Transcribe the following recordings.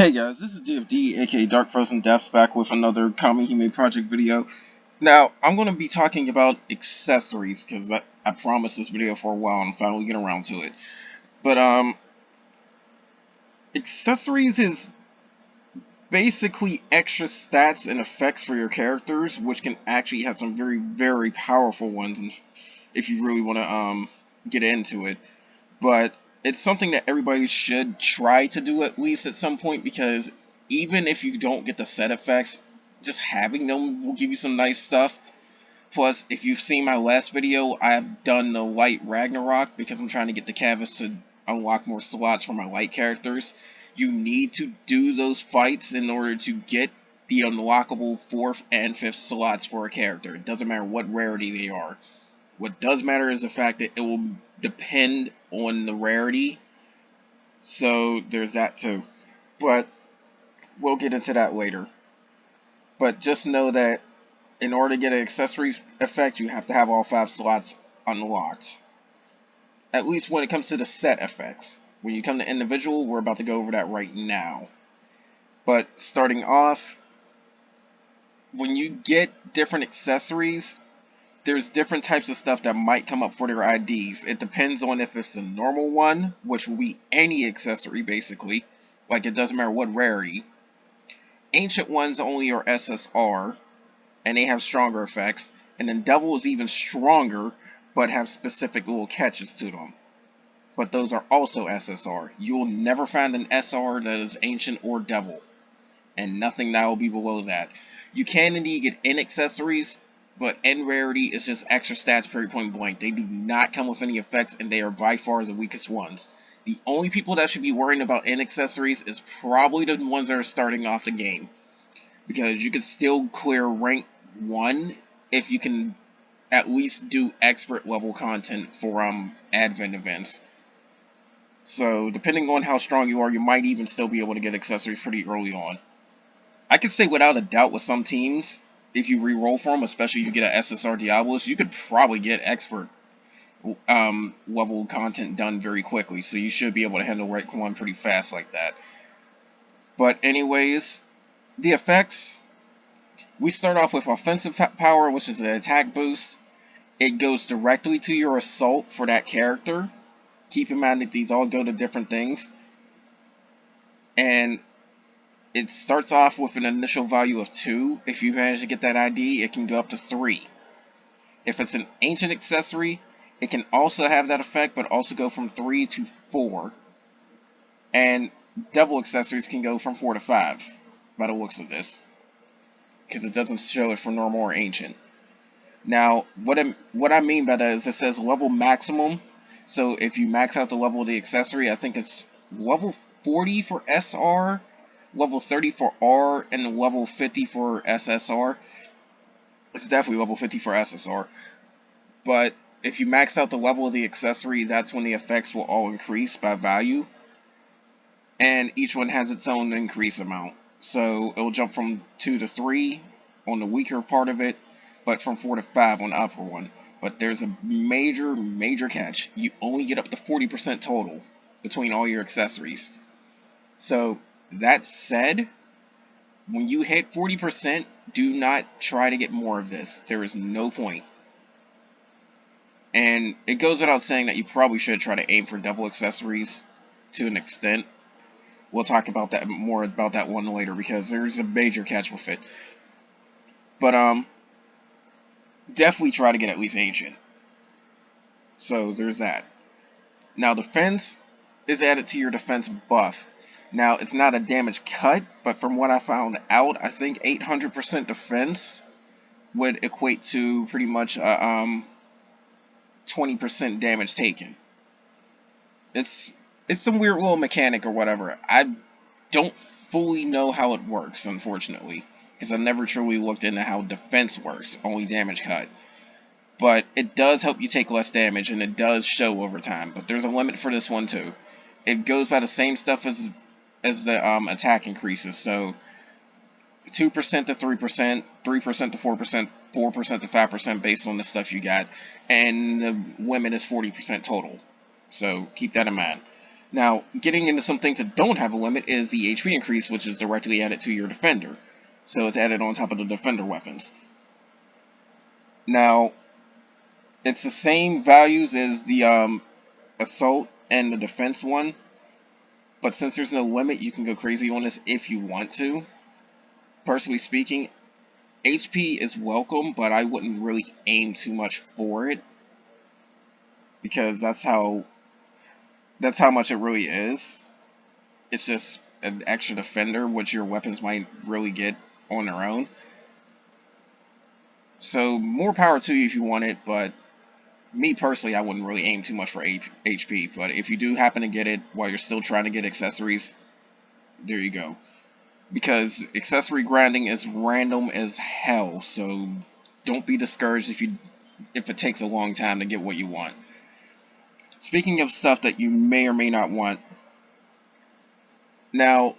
Hey guys, this is DFD, aka Dark Frozen Depths, back with another Kamihime project video. Now, I'm going to be talking about accessories, because I promised this video for a while and finally get around to it. But, accessories is basically extra stats and effects for your characters, which can actually have some very, very powerful ones, if you really want to, get into it. But it's something that everybody should try to do at least at some point, because even if you don't get the set effects, just having them will give you some nice stuff. Plus, if you've seen my last video, I've done the light Ragnarok because I'm trying to get the canvas to unlock more slots for my light characters. You need to do those fights in order to get the unlockable 4th and 5th slots for a character. It doesn't matter what rarity they are. What does matter is the fact that it will depend on the rarity. So there's that too. But we'll get into that later. But just know that in order to get an accessory effect, you have to have all 5 slots unlocked. At least when it comes to the set effects. When you come to individual, we're about to go over that right now. But starting off, when you get different accessories, there's different types of stuff that might come up for their IDs. It depends on if it's a normal one, which will be any accessory basically. Like, it doesn't matter what rarity. Ancient ones only are SSR, and they have stronger effects. And then Devil is even stronger, but have specific little catches to them. But those are also SSR. You'll never find an SR that is Ancient or Devil. And nothing that will be below that. You can indeed get N accessories, but N rarity is just extra stats period point blank. They do not come with any effects, and they are by far the weakest ones. The only people that should be worrying about N accessories is probably the ones that are starting off the game. Because you can still clear rank 1 if you can at least do expert level content for advent events. So depending on how strong you are, you might even still be able to get accessories pretty early on. I can say without a doubt with some teams, if you re-roll for them, especially if you get an SSR Diabolus, you could probably get expert level content done very quickly. So you should be able to handle rank 1 pretty fast like that. But anyways, the effects, we start off with offensive power, which is an attack boost. It goes directly to your assault for that character. Keep in mind that these all go to different things. And it starts off with an initial value of 2. If you manage to get that ID, it can go up to 3. If it's an ancient accessory, it can also have that effect, but also go from 3 to 4. And Devil accessories can go from 4 to 5, by the looks of this. Because it doesn't show it for normal or ancient. Now, what I mean by that is it says level maximum. So if you max out the level of the accessory, I think it's level 40 for SR, level 30 for R, and level 50 for SSR. It's definitely level 50 for SSR. But if you max out the level of the accessory, that's when the effects will all increase by value. And each one has its own increase amount. So it'll jump from 2 to 3 on the weaker part of it, but from 4 to 5 on the upper one. But there's a major catch. You only get up to 40% total between all your accessories. So that said, when you hit 40%, do not try to get more of this. There is no point. And it goes without saying that you probably should try to aim for double accessories to an extent. We'll talk about that more about that one later, because there's a major catch with it. But definitely try to get at least ancient. So there's that. Now defense is added to your defense buff. Now it's not a damage cut, but from what I found out, I think 800% defense would equate to pretty much 20% damage taken. It's some weird little mechanic or whatever. I don't fully know how it works, unfortunately, because I never truly looked into how defense works, only damage cut. But it does help you take less damage, and it does show over time. But there's a limit for this one too. It goes by the same stuff as the attack increases. So 2% to 3%, 3% to 4%, 4% to 5% based on the stuff you got, and the limit is 40% total. So keep that in mind. Now, getting into some things that don't have a limit is the HP increase, which is directly added to your defender. So it's added on top of the defender weapons. Now, it's the same values as the assault and the defense one, but since there's no limit, you can go crazy on this if you want to. Personally speaking, HP is welcome, but I wouldn't really aim too much for it, because that's how much it really is. It's just an extra defender, which your weapons might really get on their own. So more power to you if you want it, but me personally, I wouldn't really aim too much for HP. But if you do happen to get it while you're still trying to get accessories, there you go. Because accessory grinding is random as hell, so don't be discouraged if it takes a long time to get what you want. Speaking of stuff that you may or may not want, now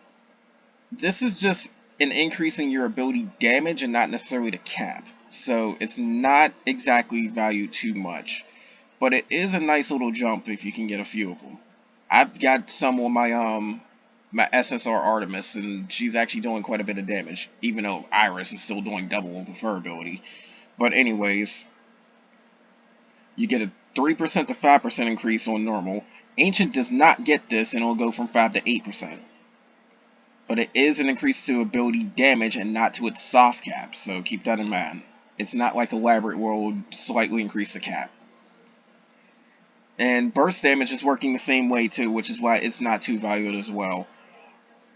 this is just an increasing your ability damage and not necessarily the cap, so it's not exactly valued too much, but it is a nice little jump if you can get a few of them. I've got some on my SSR Artemis, and she's actually doing quite a bit of damage, even though Iris is still doing double of her ability. But anyways, you get a 3% to 5% increase on normal. Ancient does not get this, and it'll go from 5 to 8%. But it is an increase to ability damage and not to its soft cap, so keep that in mind. It's not like Elaborate where it will slightly increase the cap. And burst damage is working the same way too, which is why it's not too valued as well.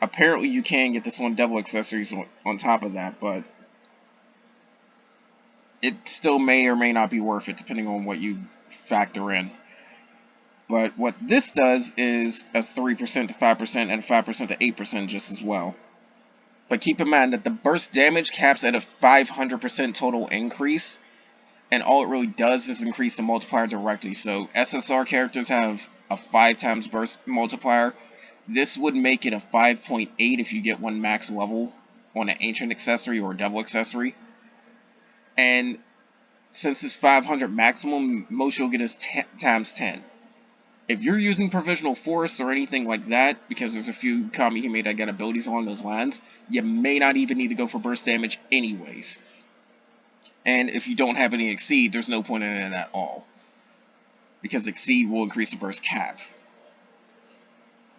Apparently you can get this on double accessories on top of that, but it still may or may not be worth it depending on what you factor in. But what this does is a 3% to 5% and a 5% to 8% just as well. But keep in mind that the burst damage caps at a 500% total increase, and all it really does is increase the multiplier directly. So SSR characters have a 5 times burst multiplier. This would make it a 5.8 if you get one max level on an ancient accessory or a double accessory. And since it's 500 maximum, most you'll get is times 10. If you're using Provisional Force or anything like that, because there's a few Kamihime that got abilities along those lines, you may not even need to go for burst damage anyways. And if you don't have any Exceed, there's no point in it at all, because Exceed will increase the burst cap.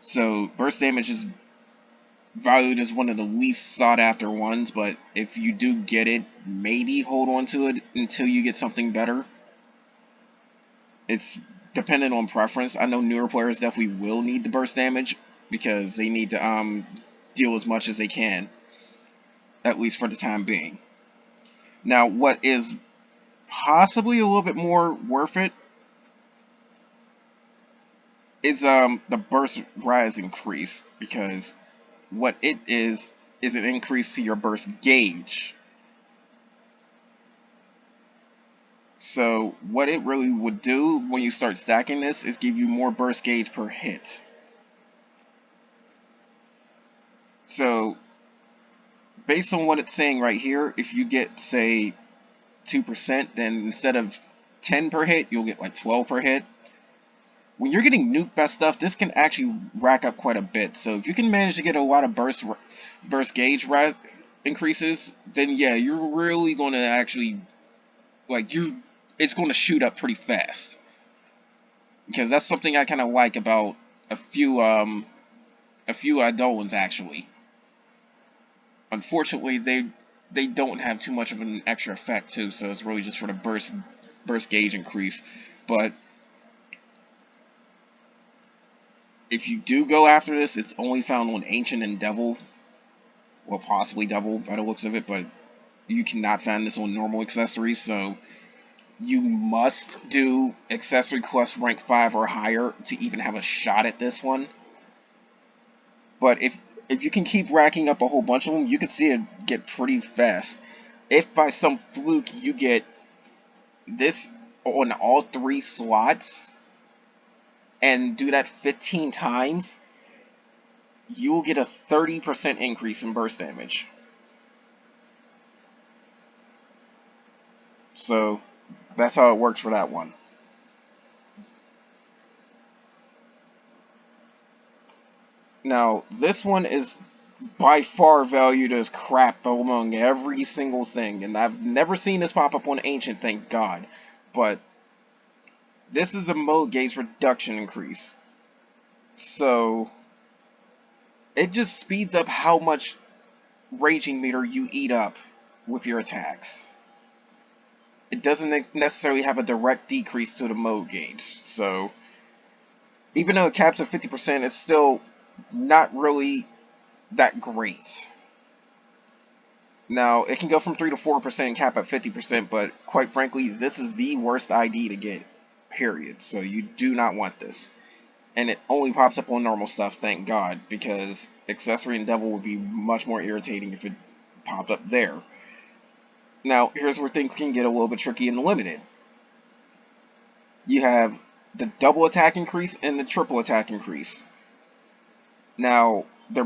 So burst damage is valued as one of the least sought after ones, but if you do get it, maybe hold on to it until you get something better. It's dependent on preference. I know newer players definitely will need the burst damage because they need to deal as much as they can, at least for the time being. Now, what is possibly a little bit more worth it is the burst rise increase, because what it is an increase to your burst gauge. So what it really would do when you start stacking this is give you more burst gauge per hit. So based on what it's saying right here, if you get, say, 2%, then instead of 10 per hit, you'll get like 12 per hit. When you're getting nuke best stuff, this can actually rack up quite a bit. So if you can manage to get a lot of burst gauge rise increases, then yeah, you're really going to actually, it's going to shoot up pretty fast. Because that's something I kind of like about a few Eidolons actually. Unfortunately, they don't have too much of an extra effect too, so it's really just for the burst gauge increase. But if you do go after this, it's only found on Ancient and Devil. Well, possibly Devil by the looks of it, but you cannot find this on normal accessories, so you must do accessory quest rank 5 or higher to even have a shot at this one. But if you can keep racking up a whole bunch of them, you can see it get pretty fast. If by some fluke you get this on all 3 slots, and do that 15 times, you will get a 30% increase in burst damage. So that's how it works for that one. Now, this one is by far valued as crap among every single thing, and I've never seen this pop up on Ancient, thank God. But this is a mode gauge reduction increase. So it just speeds up how much raging meter you eat up with your attacks. It doesn't necessarily have a direct decrease to the mode gauge. So even though it caps at 50%, it's still not really that great. Now, it can go from 3 to 4% and cap at 50%, but quite frankly, this is the worst ID to get, period. So you do not want this. And it only pops up on normal stuff, thank God, because Accessory and Devil would be much more irritating if it popped up there. Now, here's where things can get a little bit tricky and limited. You have the double attack increase and the triple attack increase. Now, they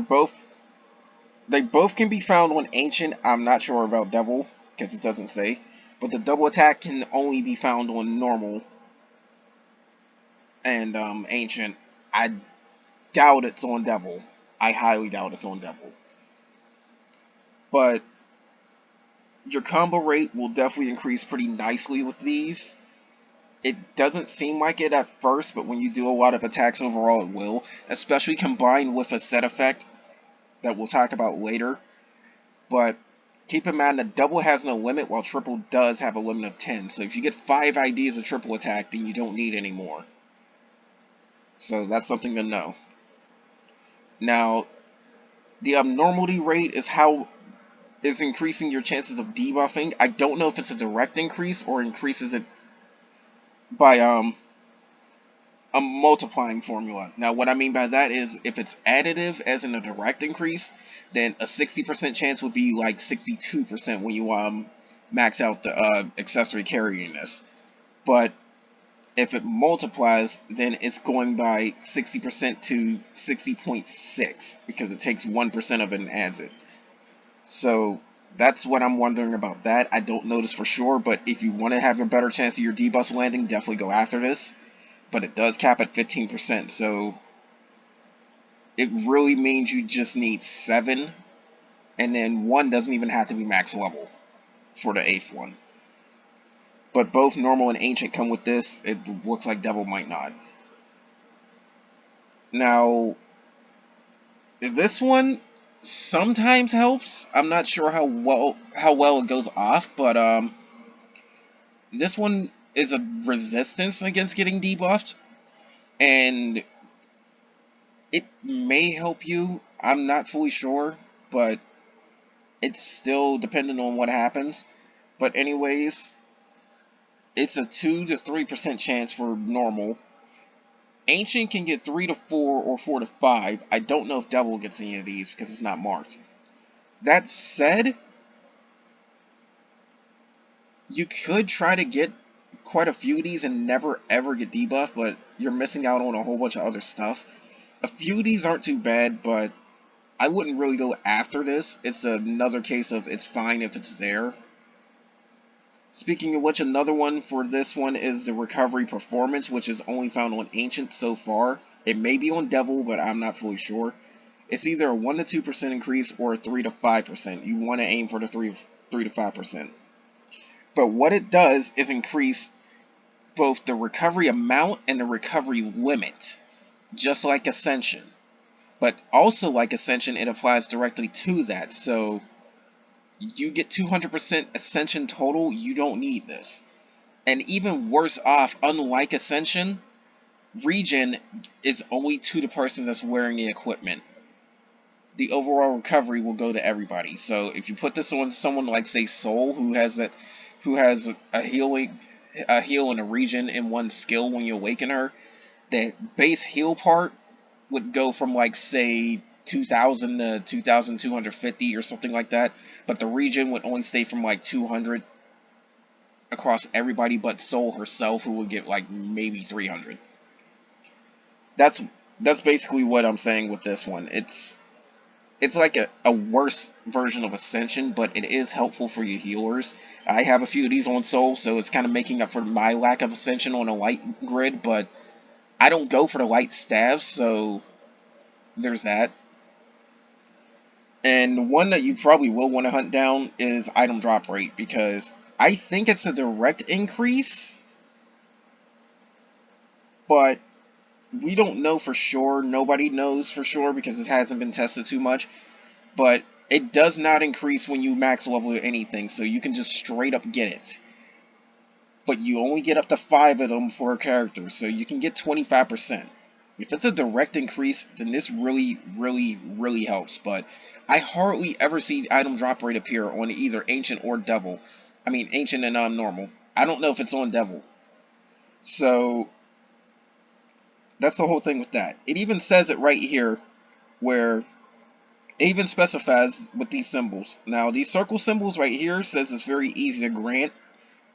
both can be found on Ancient. I'm not sure about Devil, because it doesn't say. But the double attack can only be found on normal and Ancient. I doubt it's on Devil. I highly doubt it's on Devil. But your combo rate will definitely increase pretty nicely with these. It doesn't seem like it at first, but when you do a lot of attacks overall, it will. Especially combined with a set effect that we'll talk about later. But keep in mind that double has no limit, while triple does have a limit of 10. So if you get 5 IDs of triple attack, then you don't need any more. So that's something to know. Now, the abnormality rate is increasing your chances of debuffing. I don't know if it's a direct increase or increases it by a multiplying formula. Now, what I mean by that is if it's additive, as in a direct increase, then a 60% chance would be like 62% when you max out the accessory carrying this. But if it multiplies, then it's going by 60% to 60.6 because it takes 1% of it and adds it. So that's what I'm wondering about that. I don't know this for sure, but if you want to have a better chance of your debuffs landing, definitely go after this. But it does cap at 15%, so it really means you just need 7, and then 1 doesn't even have to be max level for the 8th one. But both normal and ancient come with this. It looks like Devil might not. Now, this one sometimes helps. I'm not sure how well it goes off, but this one is a resistance against getting debuffed, and it may help you. I'm not fully sure, but it's still dependent on what happens. But anyways, it's a 2 to 3% chance for normal. Ancient can get 3 to 4 or 4 to 5. I don't know if Devil gets any of these because it's not marked. That said, you could try to get quite a few of these and never ever get debuffed, but you're missing out on a whole bunch of other stuff. A few of these aren't too bad, but I wouldn't really go after this. It's another case of it's fine if it's there. Speaking of which, another one for this one is the recovery performance, which is only found on Ancient so far. It may be on Devil, but I'm not fully sure. It's either a 1 to 2% increase or a 3 to 5%. You want to aim for the 3 to 5%. But what it does is increase both the recovery amount and the recovery limit, just like Ascension. But also like Ascension, it applies directly to that, so you get 200% Ascension total, you don't need this. And even worse off, unlike Ascension, Regen is only to the person that's wearing the equipment. The overall recovery will go to everybody. So if you put this on someone like, say, Soul, who has a heal and a regen in one skill when you awaken her, the base heal part would go from, like, say, 2,000 to 2,250 or something like that, but the regen would only stay from like 200 across everybody but Soul herself, who would get like maybe 300. That's basically what I'm saying with this one. It's like a worse version of Ascension, but it is helpful for you healers. I have a few of these on Soul, so it's kind of making up for my lack of Ascension on a light grid, but I don't go for the light staves, so there's that. And one that you probably will want to hunt down is item drop rate, because I think it's a direct increase, but we don't know for sure. Nobody knows for sure because it hasn't been tested too much. But it does not increase when you max level anything, so you can just straight up get it. But you only get up to 5 of them for a character, so you can get 25%. If it's a direct increase, then this really, really, really helps. But I hardly ever see item drop rate appear on either Ancient or Devil. I mean, Ancient and Normal. I don't know if it's on Devil. So, that's the whole thing with that. It even says it right here, where it even specifies with these symbols. Now, these circle symbols right here says it's very easy to grant.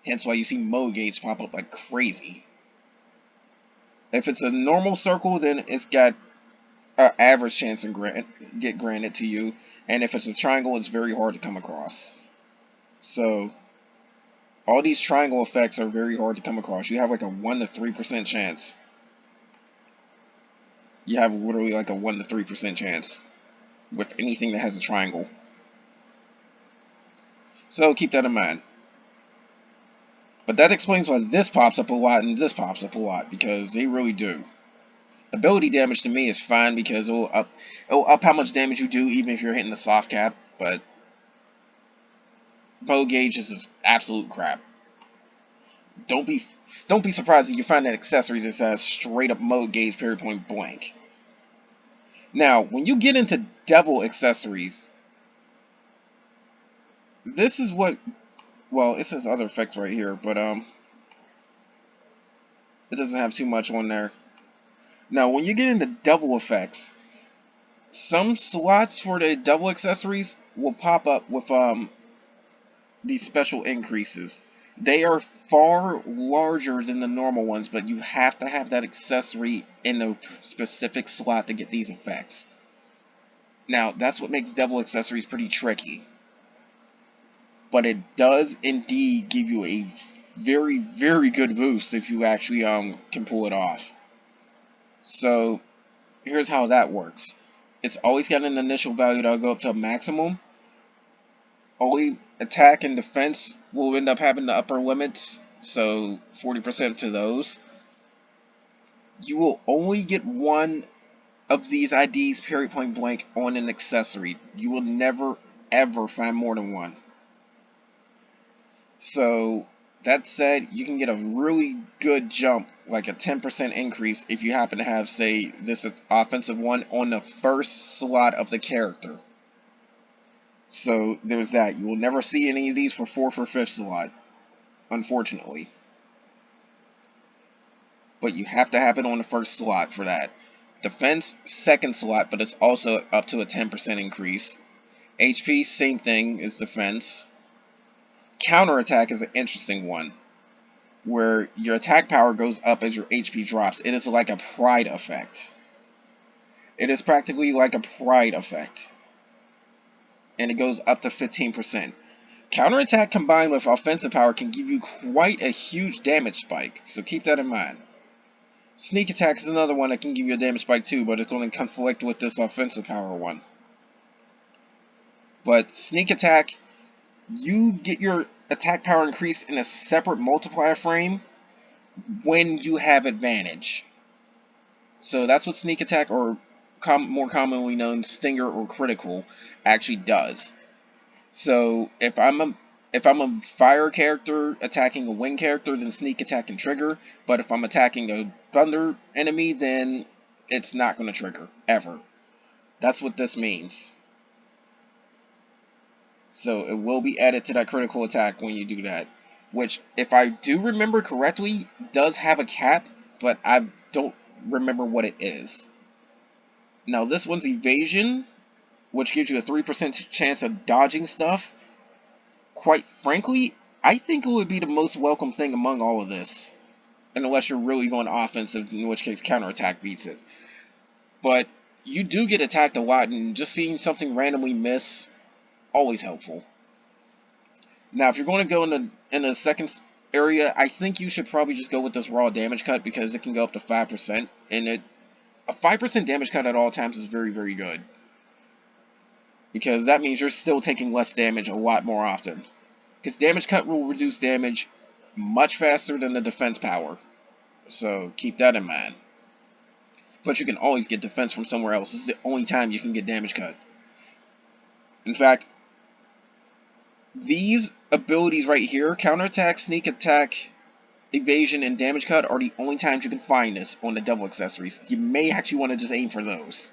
Hence why you see mode gates pop up like crazy. If it's a normal circle, then it's got an average chance to get granted to you. And if it's a triangle, it's very hard to come across. So, all these triangle effects are very hard to come across. You have like a 1 to 3% chance. You have literally like a 1 to 3% chance with anything that has a triangle. So, keep that in mind. But that explains why this pops up a lot and this pops up a lot, because they really do. Ability damage to me is fine because it'll up how much damage you do even if you're hitting the soft cap, but bow gauge is just absolute crap. Don't be surprised if you find that accessory that says straight up mode gauge period point blank. Now, when you get into devil accessories, this is what, well, it says other effects right here, but it doesn't have too much on there. Now, when you get into devil effects, some slots for the devil accessories will pop up with these special increases. They are far larger than the normal ones, but you have to have that accessory in the specific slot to get these effects. Now, that's what makes devil accessories pretty tricky. But it does indeed give you a very, very good boost if you actually can pull it off. So, here's how that works. It's always got an initial value that'll go up to a maximum. Only attack and defense will end up having the upper limits, so 40% to those. You will only get one of these IDs period point blank on an accessory. You will never ever find more than one. So, that said, you can get a really good jump, like a 10% increase, if you happen to have, say, this offensive one on the first slot of the character. So, there's that. You will never see any of these for 4th or 5th slot, unfortunately. But you have to have it on the first slot for that. Defense, 2nd slot, but it's also up to a 10% increase. HP, same thing as defense. Counterattack is an interesting one, where your attack power goes up as your HP drops. It is like a pride effect. It is practically like a pride effect. And it goes up to 15%. Counterattack combined with offensive power can give you quite a huge damage spike, so keep that in mind. Sneak attack is another one that can give you a damage spike too, but it's going to conflict with this offensive power one. But sneak attack, you get your attack power increase in a separate multiplier frame when you have advantage. So that's what sneak attack, or more commonly known stinger or critical, actually does. So if I'm a fire character attacking a wind character, then sneak attack can trigger. But if I'm attacking a thunder enemy, then it's not going to trigger ever. That's what this means. So it will be added to that critical attack when you do that. Which, if I do remember correctly, does have a cap, but I don't remember what it is. Now this one's evasion, which gives you a 3% chance of dodging stuff. Quite frankly, I think it would be the most welcome thing among all of this. Unless you're really going offensive, in which case counterattack beats it. But you do get attacked a lot, and just seeing something randomly miss, always helpful. Now, if you're going to go in the second area, I think you should probably just go with this raw damage cut, because it can go up to 5%, and it a 5% damage cut at all times is very, very good. Because that means you're still taking less damage a lot more often. Because damage cut will reduce damage much faster than the defense power. So keep that in mind. But you can always get defense from somewhere else. This is the only time you can get damage cut. In fact, these abilities right here, counterattack, sneak attack, evasion, and damage cut, are the only times you can find this on the double accessories. You may actually want to just aim for those.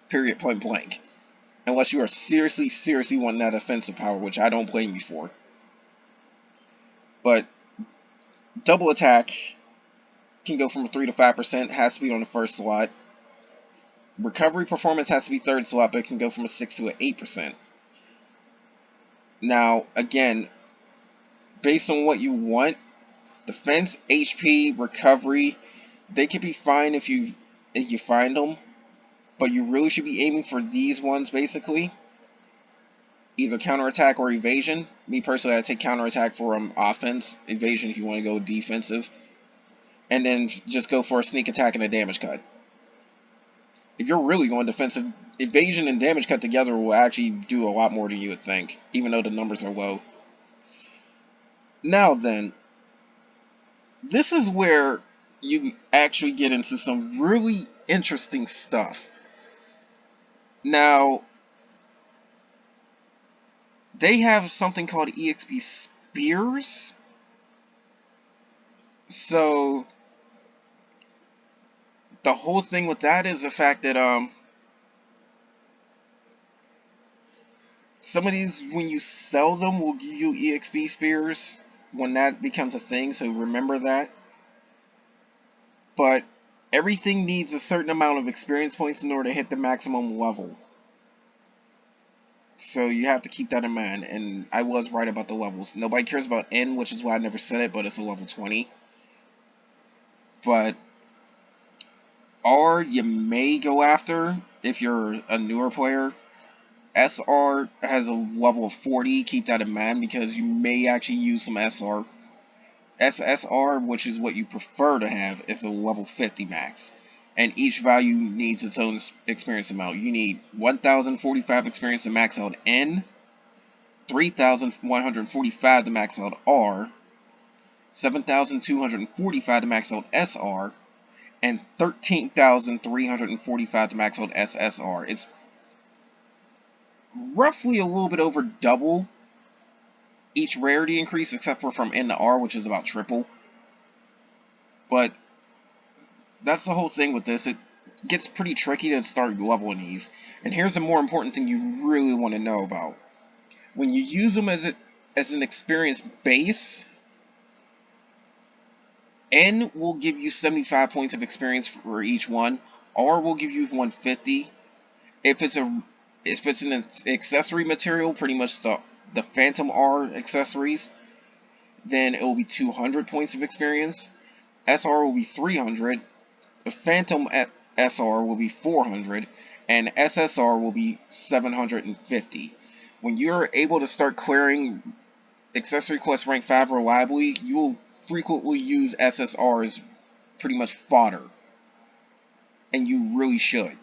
Period, point blank. Unless you are seriously, seriously wanting that offensive power, which I don't blame you for. But double attack can go from 3 to 5%, has to be on the first slot. Recovery performance has to be third slot, but it can go from a 6 to an 8%. Now, again, based on what you want, defense, HP, recovery, they can be fine if you find them, but you really should be aiming for these ones, basically. Either counterattack or evasion. Me personally, I take counterattack for offense, evasion if you want to go defensive, and then just go for a sneak attack and a damage cut. If you're really going defensive, evasion and damage cut together will actually do a lot more than you would think, even though the numbers are low. Now then, this is where you actually get into some really interesting stuff. Now, they have something called Exp Spears. So, the whole thing with that is the fact that, some of these, when you sell them, will give you Exp Spears when that becomes a thing, so remember that. But everything needs a certain amount of experience points in order to hit the maximum level. So you have to keep that in mind, and I was right about the levels. Nobody cares about N, which is why I never said it, but it's a level 20. But R, you may go after if you're a newer player. SR has a level of 40, keep that in mind, because you may actually use some SR. SSR, which is what you prefer to have, is a level 50 max. And each value needs its own experience amount. You need 1,045 experience to max out N, 3,145 to max out R, 7,245 to max out SR, and 13,345 to max out SSR. It's roughly a little bit over double each rarity increase, except for from N to R, which is about triple. But that's the whole thing with this. It gets pretty tricky to start leveling these. And here's the more important thing you really want to know about. When you use them as an experience base, N will give you 75 points of experience for each one. R will give you 150. If it's an accessory material, pretty much the Phantom R accessories, then it will be 200 points of experience. SR will be 300. The Phantom SR will be 400. And SSR will be 750. When you're able to start clearing accessory quest rank 5 reliably, you will frequently use SSR as pretty much fodder. And you really should.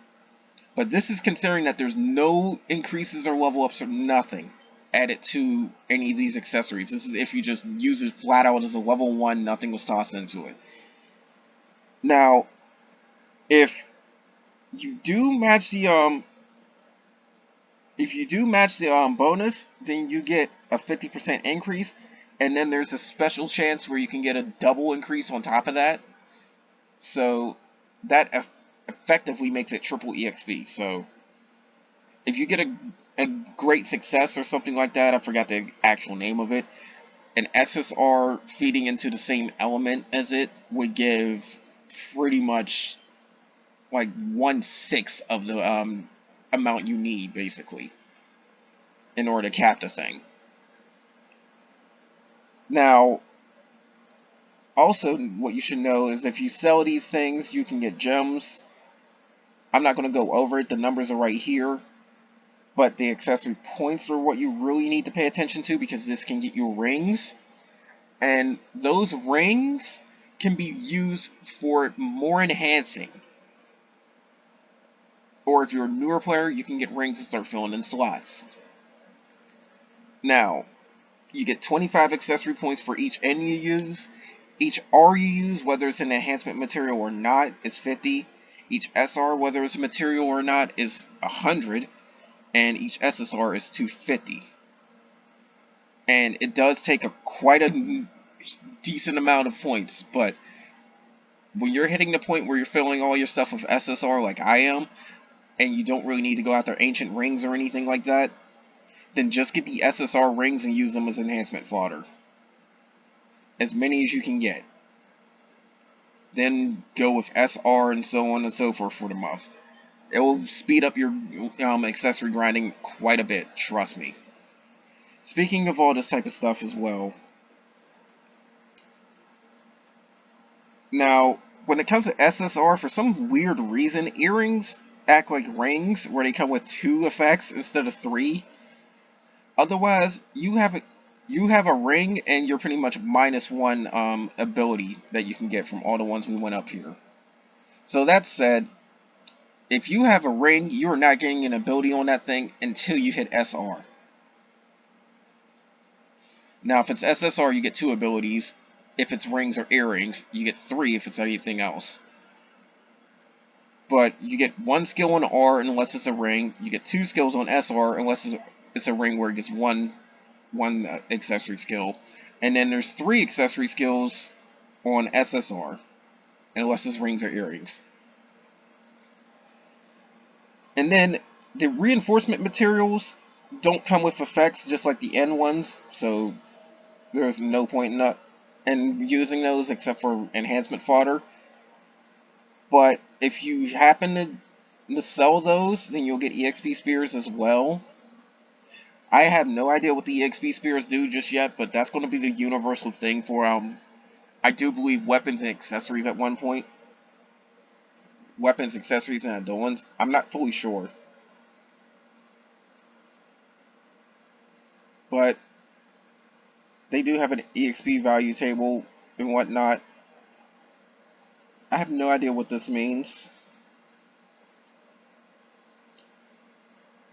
But this is considering that there's no increases or level ups or nothing added to any of these accessories. This is if you just use it flat out as a level 1, nothing was tossed into it. Now, if you do match the bonus, then you get a 50% increase, and then there's a special chance where you can get a double increase on top of that. So that effectively makes it triple EXP. So if you get a great success or something like that, I forgot the actual name of it, an SSR feeding into the same element as it would give pretty much like 1/6 of the amount you need, basically, in order to cap the thing. Now, also what you should know is if you sell these things, you can get gems. I'm not going to go over it, the numbers are right here. But the accessory points are what you really need to pay attention to, because this can get you rings. And those rings can be used for more enhancing. Or if you're a newer player, you can get rings and start filling in slots. Now, you get 25 accessory points for each N you use. Each R you use, whether it's an enhancement material or not, is 50. Each SR, whether it's a material or not, is 100. And each SSR is 250. And it does take quite a decent amount of points, but when you're hitting the point where you're filling all your stuff with SSR like I am, and you don't really need to go after ancient rings or anything like that, then just get the SSR rings and use them as enhancement fodder. As many as you can get. Then go with SR and so on and so forth for the month. It will speed up your accessory grinding quite a bit, trust me. Speaking of all this type of stuff as well, now, when it comes to SSR, for some weird reason, earrings act like rings, where they come with 2 effects instead of 3. Otherwise, you have a ring, and you're pretty much -1 ability that you can get from all the ones we went up here. So that said, if you have a ring, you are not getting an ability on that thing until you hit SR. Now, if it's SSR, you get 2 abilities. If it's rings or earrings, you get 3 if it's anything else. But you get 1 skill on R unless it's a ring. You get 2 skills on SR unless it's a ring where it gets one accessory skill. And then there's 3 accessory skills on SSR unless it's rings or earrings. And then the reinforcement materials don't come with effects just like the N ones, so there's no point in using those except for enhancement fodder. But if you happen to sell those, then you'll get Exp Spears as well. I have no idea what the Exp Spears do just yet, but that's going to be the universal thing for, I do believe, weapons and accessories at one point. Weapons, accessories, and adorns. I'm not fully sure. But they do have an EXP value table and whatnot. I have no idea what this means.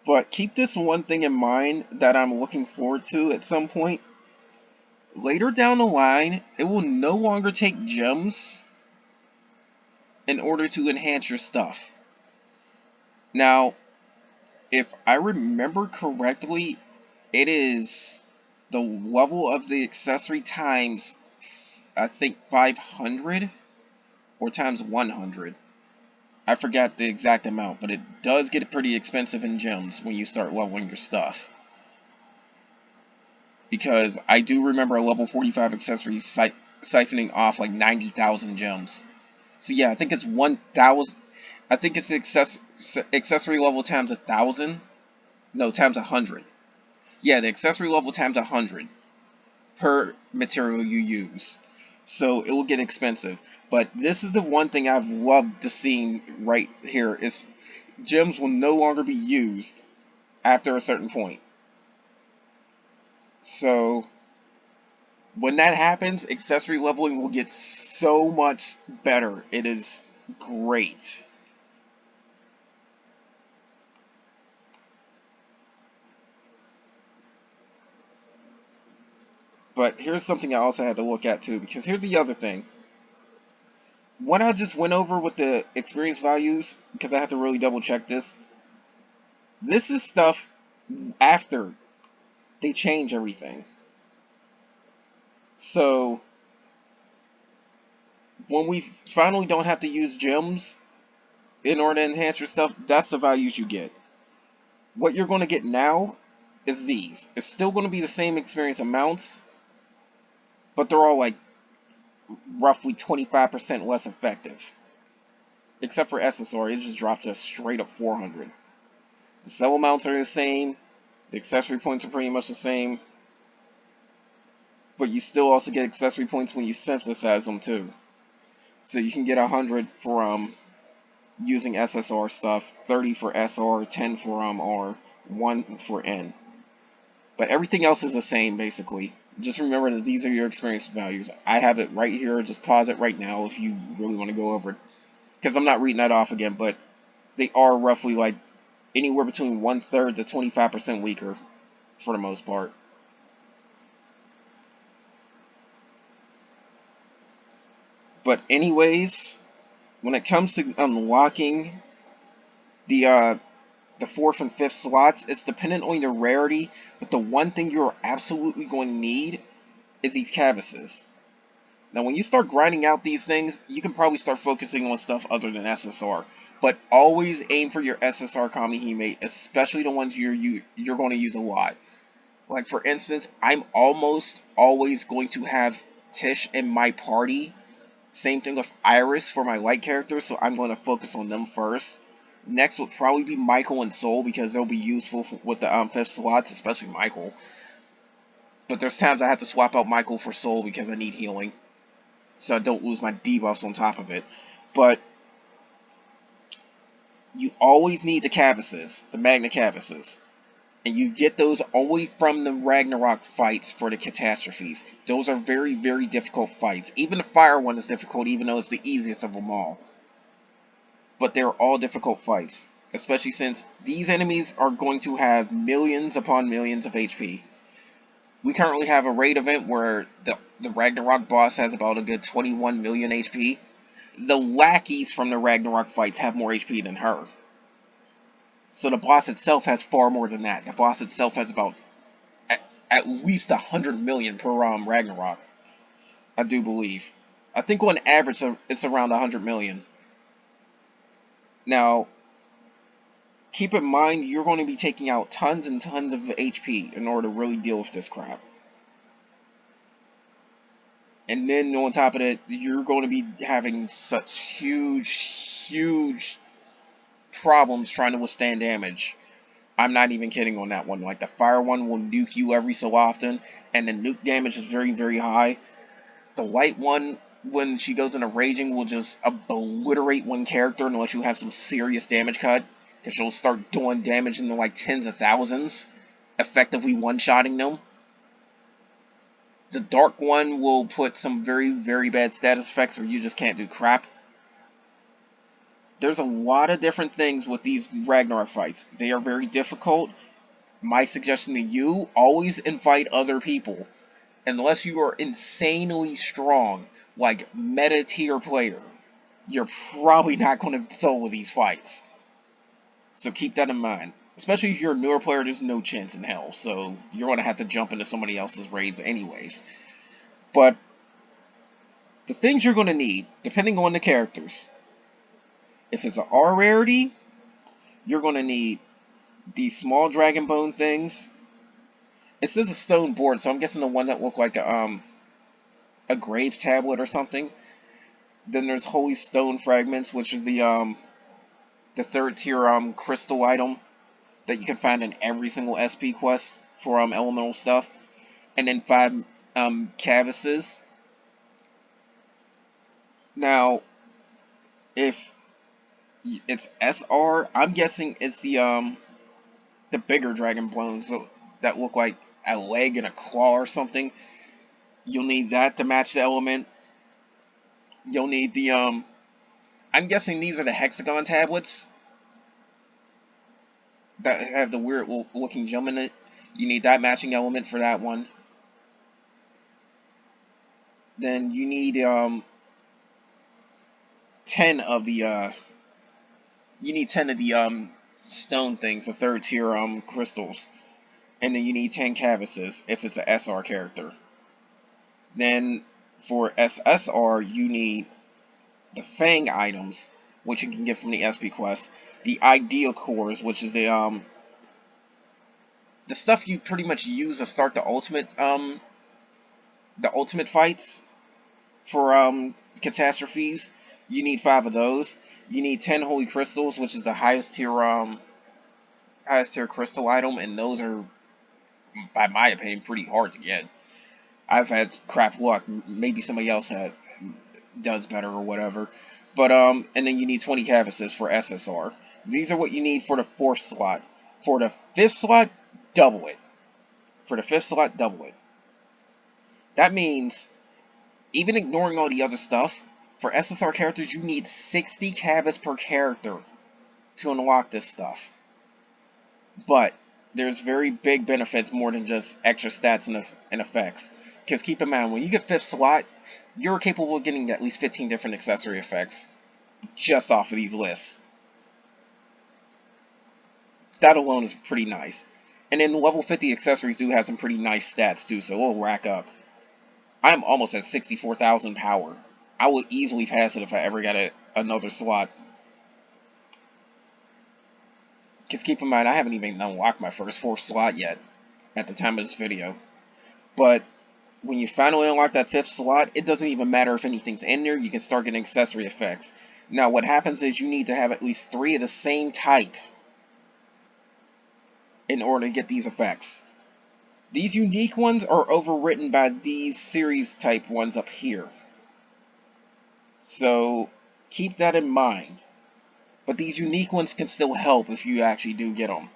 But keep this one thing in mind that I'm looking forward to at some point. Later down the line, it will no longer take gems in order to enhance your stuff. Now, if I remember correctly, it is the level of the accessory times, I think, 500 or times 100. I forgot the exact amount, but it does get pretty expensive in gems when you start leveling your stuff. Because I do remember a level 45 accessory siphoning off like 90,000 gems. So yeah, I think it's 1,000. I think it's the accessory level times 1,000. No, times 100. Yeah, the accessory level times 100 per material you use. So it will get expensive. But this is the one thing I've loved to see right here is gems will no longer be used after a certain point. So when that happens, accessory leveling will get so much better. It is great. But here's something I also had to look at too, because here's the other thing. What I just went over with the experience values, because I have to really double check this. This is stuff after they change everything. So when we finally don't have to use gems in order to enhance your stuff, that's the values you get. What you're going to get now is these. It's still going to be the same experience amounts, but they're all like roughly 25% less effective. Except for SSR, it just drops to straight up 400. The sell amounts are the same, the accessory points are pretty much the same, but you still also get accessory points when you synthesize them too. So you can get 100 for using SSR stuff, 30 for SR, 10 for R, 1 for N. But everything else is the same basically. Just remember that these are your experience values. I have it right here. Just pause it right now if you really want to go over it. Because I'm not reading that off again, but they are roughly like anywhere between 1/3 to 25% weaker for the most part. But anyways, when it comes to unlocking the 4th and 5th slots, it's dependent on your rarity, but the one thing you're absolutely going to need is these canvases. Now, when you start grinding out these things, you can probably start focusing on stuff other than SSR. But always aim for your SSR Kamihime, especially the ones you're going to use a lot. Like, for instance, I'm almost always going to have Tish in my party. Same thing with Iris for my light characters, so I'm going to focus on them first. Next would probably be Michael and Soul, because they'll be useful with the 5th slots, especially Michael. But there's times I have to swap out Michael for Soul because I need healing, so I don't lose my debuffs on top of it. But you always need the canvases, the Magna canvases. And you get those only from the Ragnarok fights for the catastrophes. Those are very, very difficult fights. Even the fire one is difficult, even though it's the easiest of them all. But they're all difficult fights, especially since these enemies are going to have millions upon millions of HP. We currently have a raid event where the Ragnarok boss has about a good 21 million HP. The lackeys from the Ragnarok fights have more HP than her. So the boss itself has far more than that. The boss itself has about at least 100 million per Ragnarok, I do believe. I think on average it's around 100 million. Now, keep in mind you're going to be taking out tons and tons of HP in order to really deal with this crap. And then on top of it, you're going to be having such huge problems trying to withstand damage. I'm not even kidding on that one. Like, the fire one will nuke you every so often, and the nuke damage is very, very high. The light one, when she goes into raging, will just obliterate one character unless you have some serious damage cut, because she'll start doing damage in the like tens of thousands, effectively one-shotting them. The dark one will put some very, very bad status effects where you just can't do crap. There's a lot of different things with these Ragnarok fights. They are very difficult. My suggestion to you, always invite other people. Unless you are insanely strong, like meta tier player, you're probably not going to solo these fights. So keep that in mind. Especially if you're a newer player, there's no chance in hell. So you're going to have to jump into somebody else's raids anyways. But the things you're going to need, depending on the characters. If it's an R rarity, you're going to need these small dragon bone things. It says a stone board, so I'm guessing the one that looked like a grave tablet or something. Then there's holy stone fragments, which is the 3rd tier crystal item that you can find in every single SP quest for elemental stuff. And then 5 canvases. Now, if it's SR, I'm guessing it's the bigger dragon bones that look like a leg and a claw or something. You'll need that to match the element. You'll need the I'm guessing these are the hexagon tablets that have the weird looking gem in it. You need that matching element for that one. Then you need 10 of the stone things, the 3rd tier crystals. And then you need 10 canvases if it's an SR character. Then for SSR, you need the Fang items, which you can get from the SP quest. The Ideal Cores, which is the stuff you pretty much use to start the ultimate fights for catastrophes. You need 5 of those. You need 10 holy crystals, which is the highest tier crystal item, and those are, by my opinion, pretty hard to get. I've had crap luck. Maybe somebody else does better or whatever. But and then you need 20 canvases for SSR. These are what you need for the 4th slot. For the 5th slot, double it. For the 5th slot, double it. That means, even ignoring all the other stuff, for SSR characters, you need 60 canvas per character to unlock this stuff. But there's very big benefits more than just extra stats and effects. Because keep in mind, when you get 5th slot, you're capable of getting at least 15 different accessory effects just off of these lists. That alone is pretty nice. And then level 50 accessories do have some pretty nice stats too, so it'll rack up. I'm almost at 64,000 power. I would easily pass it if I ever got another slot. Because keep in mind, I haven't even unlocked my first 4th slot yet at the time of this video. But when you finally unlock that 5th slot, it doesn't even matter if anything's in there, you can start getting accessory effects. Now what happens is you need to have at least 3 of the same type in order to get these effects. These unique ones are overwritten by these series type ones up here. So keep that in mind. But these unique ones can still help if you actually do get them.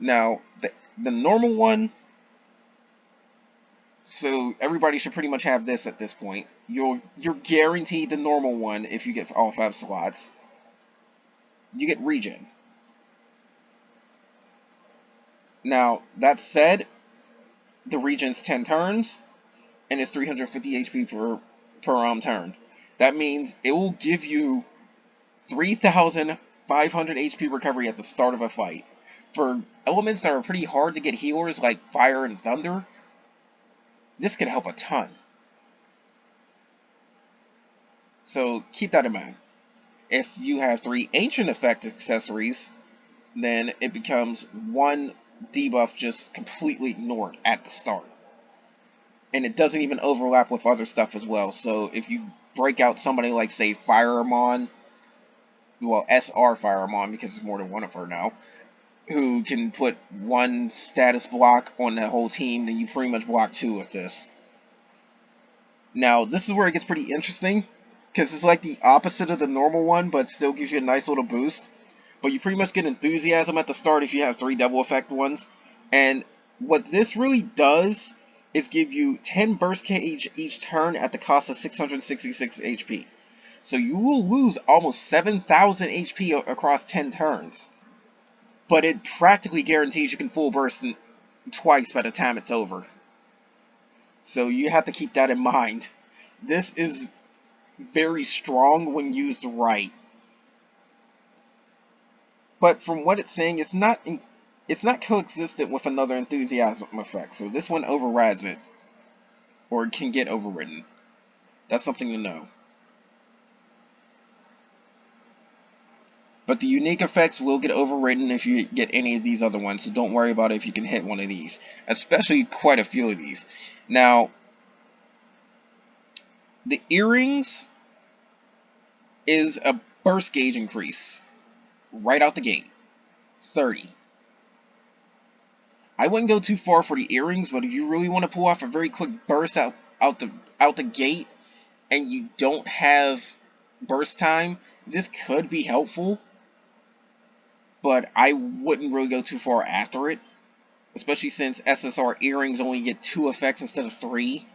Now, the normal one, so everybody should pretty much have this at this point. You're guaranteed the normal one if you get all 5 slots. You get regen. Now, that said, the regen's 10 turns, and it's 350 HP per turn. That means it will give you 3,500 HP recovery at the start of a fight. For elements that are pretty hard to get healers like fire and thunder, this can help a ton. So keep that in mind. If you have 3 ancient effect accessories, then it becomes 1 debuff just completely ignored at the start. And it doesn't even overlap with other stuff as well. So if you break out somebody like, say, Fireamon, well, SR Fireamon, because there's more than one of her now, who can put 1 status block on the whole team, then you pretty much block 2 with this. Now, this is where it gets pretty interesting, because it's like the opposite of the normal one, but still gives you a nice little boost. But you pretty much get enthusiasm at the start if you have 3 double effect ones. And what this really does is give you 10 burst gauge each turn at the cost of 666 HP. So you will lose almost 7,000 HP across 10 turns. But it practically guarantees you can full burst twice by the time it's over. So you have to keep that in mind. This is very strong when used right. But from what it's saying, it's not coexistent with another enthusiasm effect. So this one overrides it, or it can get overridden. That's something to know. But the unique effects will get overridden if you get any of these other ones, so don't worry about it if you can hit one of these. Especially quite a few of these. Now, the earrings is a burst gauge increase. Right out the gate. 30. I wouldn't go too far for the earrings, but if you really want to pull off a very quick burst out the gate, and you don't have burst time, this could be helpful. But I wouldn't really go too far after it. Especially since SSR earrings only get 2 effects instead of 3.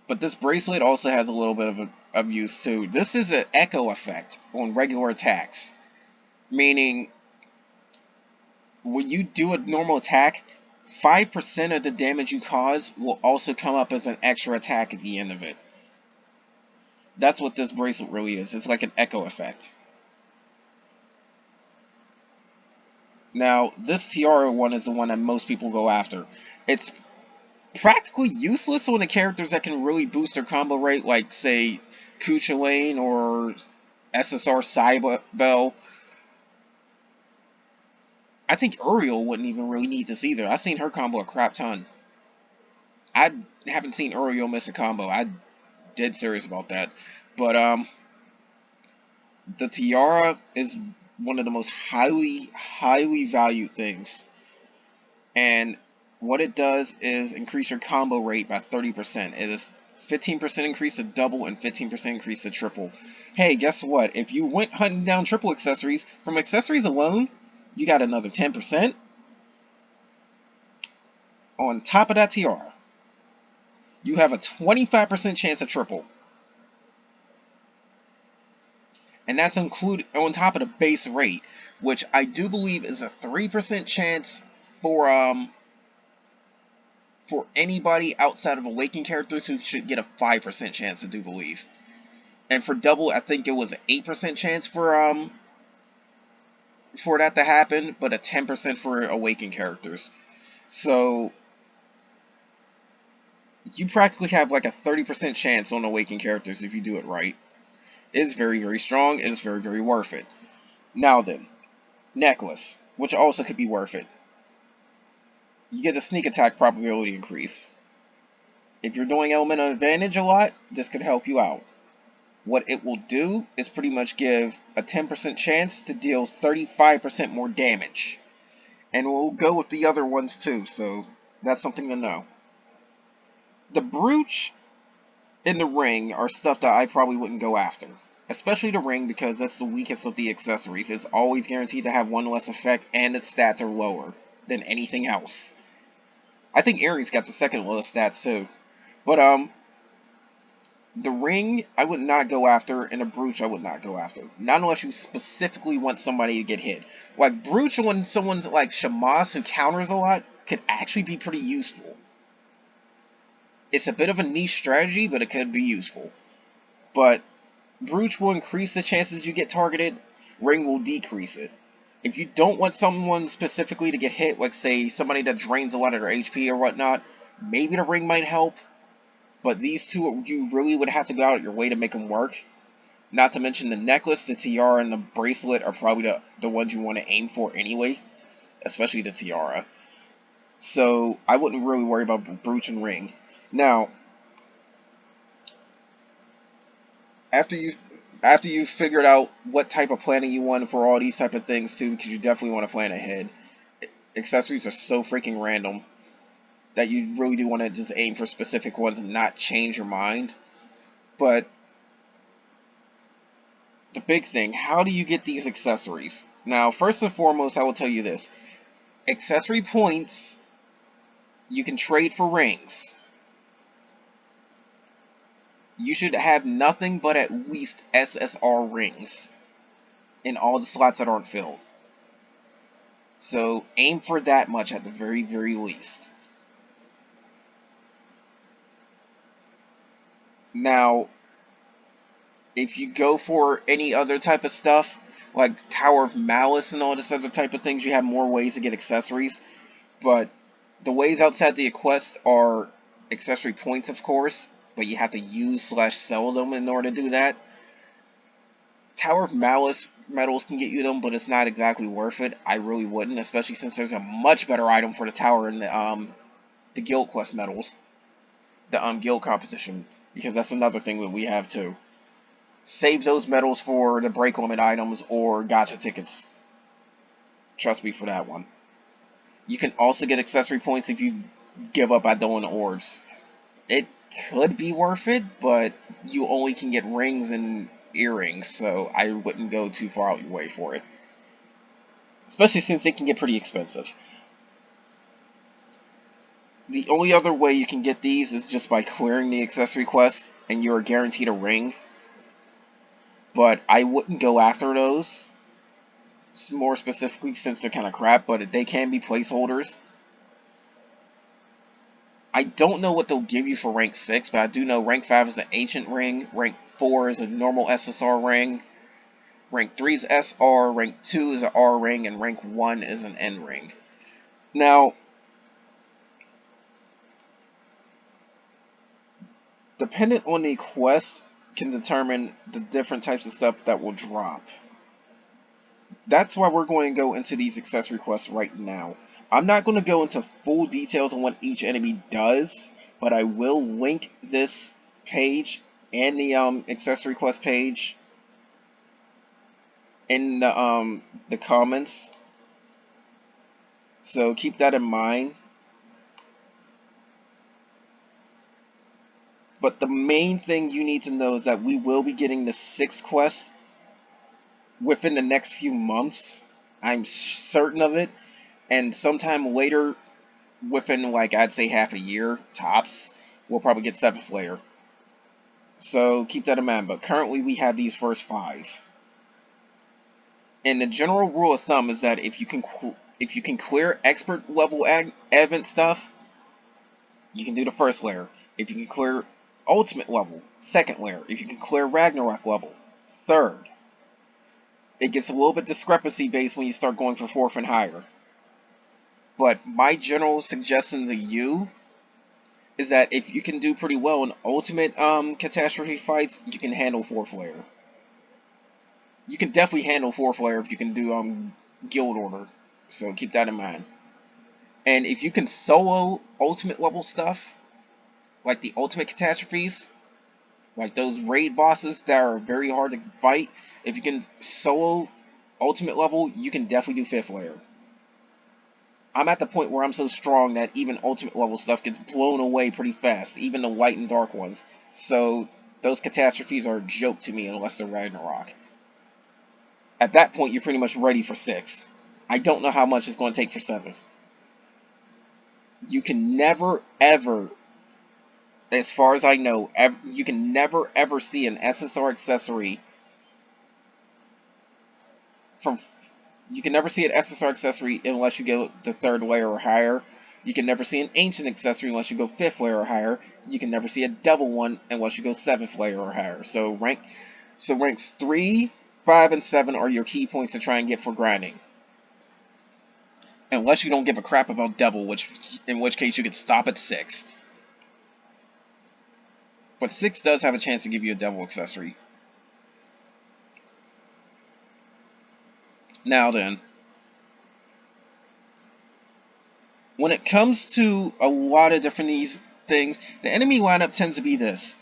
But this bracelet also has a little bit of use too. This is an echo effect on regular attacks. Meaning, when you do a normal attack, 5% of the damage you cause will also come up as an extra attack at the end of it. That's what this bracelet really is. It's like an echo effect. Now, this tiara one is the one that most people go after. It's practically useless on the characters that can really boost their combo rate, like, say, Kuchulain or SSR Cybele. I think Uriel wouldn't even really need this either. I've seen her combo a crap ton. I haven't seen Uriel miss a combo. I'm dead serious about that. But, the tiara is one of the most highly valued things. And what it does is increase your combo rate by 30%. It is 15% increase to double and 15% increase to triple. Hey, guess what? If you went hunting down triple accessories, from accessories alone, you got another 10% on top of that tiara. You have a 25% chance of triple. and that's included on top of the base rate, which I do believe is a 3% chance for anybody outside of awakened characters, who should get a 5% chance, I do believe. And for double, I think it was an 8% chance for that to happen, but a 10% for awakened characters. So you practically have like a 30% chance on awakened characters if you do it right. It is very, very strong. It is very, very worth it. Now then, necklace, which also could be worth it. You get a sneak attack probability increase. If you're doing element of advantage a lot, this could help you out. What it will do is pretty much give a 10% chance to deal 35% more damage. And we'll go with the other ones too, so that's something to know. The brooch and the ring are stuff that I probably wouldn't go after. Especially the ring, because that's the weakest of the accessories. It's always guaranteed to have one less effect, and its stats are lower than anything else. I think earrings got the second lowest stats too. But the ring I would not go after, and a brooch I would not go after. Not unless you specifically want somebody to get hit. Like brooch, when someone's like Shamas who counters a lot, could actually be pretty useful. It's a bit of a niche strategy, but it could be useful. But brooch will increase the chances you get targeted, ring will decrease it. If you don't want someone specifically to get hit, like say somebody that drains a lot of their HP or whatnot, maybe the ring might help. But these two, you really would have to go out of your way to make them work. Not to mention the necklace, the tiara, and the bracelet are probably the ones you want to aim for anyway. Especially the tiara. So I wouldn't really worry about brooch and ring. Now, after you've figured out what type of planning you want for all these type of things too, because you definitely want to plan ahead. Accessories are so freaking random that you really do want to just aim for specific ones and not change your mind. But the big thing, how do you get these accessories? Now, first and foremost, I will tell you this. Accessory points, you can trade for rings. You should have nothing but at least SSR rings in all the slots that aren't filled. So aim for that much at the very, very least. Now, if you go for any other type of stuff, like Tower of Malice and all this other type of things, you have more ways to get accessories. But the ways outside the quest are accessory points, of course, but you have to use/sell them in order to do that. Tower of Malice medals can get you them, but it's not exactly worth it. I really wouldn't, especially since there's a much better item for the tower in the guild quest medals, the guild competition, because that's another thing that we have too. Save those medals for the break limit items or gacha tickets. Trust me for that one. You can also get accessory points if you give up at doing orbs. It could be worth it, but you only can get rings and earrings, so I wouldn't go too far out your way for it. Especially since it can get pretty expensive. The only other way you can get these is just by clearing the accessory quest, and you are guaranteed a ring. But I wouldn't go after those, more specifically since they're kind of crap, but they can be placeholders. I don't know what they'll give you for rank 6, but I do know rank 5 is an ancient ring, rank 4 is a normal SSR ring, rank 3 is SR, rank 2 is an R ring, and rank 1 is an N ring. Now, dependent on the quest can determine the different types of stuff that will drop. That's why we're going to go into these accessory quests right now. I'm not going to go into full details on what each enemy does, but I will link this page and the accessory quest page in the comments. So keep that in mind. But the main thing you need to know is that we will be getting the 6th quest within the next few months. I'm certain of it. And sometime later, within like I'd say half a year, tops, we'll probably get 7th later. So keep that in mind. But currently we have these first 5. And the general rule of thumb is that if you can clear expert level advent stuff, you can do the first layer. If you can clear ultimate level, second layer. If you can clear Ragnarok level, third. It gets a little bit discrepancy based when you start going for fourth and higher. But my general suggestion to you is that if you can do pretty well in ultimate catastrophe fights, you can handle fourth layer. You can definitely handle fourth layer if you can do guild order. So keep that in mind. And if you can solo ultimate level stuff, like the ultimate catastrophes, like those raid bosses that are very hard to fight, if you can solo ultimate level, you can definitely do fifth layer. I'm at the point where I'm so strong that even ultimate level stuff gets blown away pretty fast, even the light and dark ones. So those catastrophes are a joke to me unless they're Ragnarok. At that point, you're pretty much ready for 6. I don't know how much it's going to take for 7. You can never, ever, as far as I know, you can never, ever see an SSR accessory from... You can never see an SSR accessory unless you go to 3rd layer or higher. You can never see an ancient accessory unless you go 5th layer or higher. You can never see a devil one unless you go 7th layer or higher. So ranks 3, 5, and 7 are your key points to try and get for grinding. Unless you don't give a crap about devil, in which case you could stop at 6. But 6 does have a chance to give you a devil accessory. Now then, when it comes to a lot of different these things, the enemy lineup tends to be this.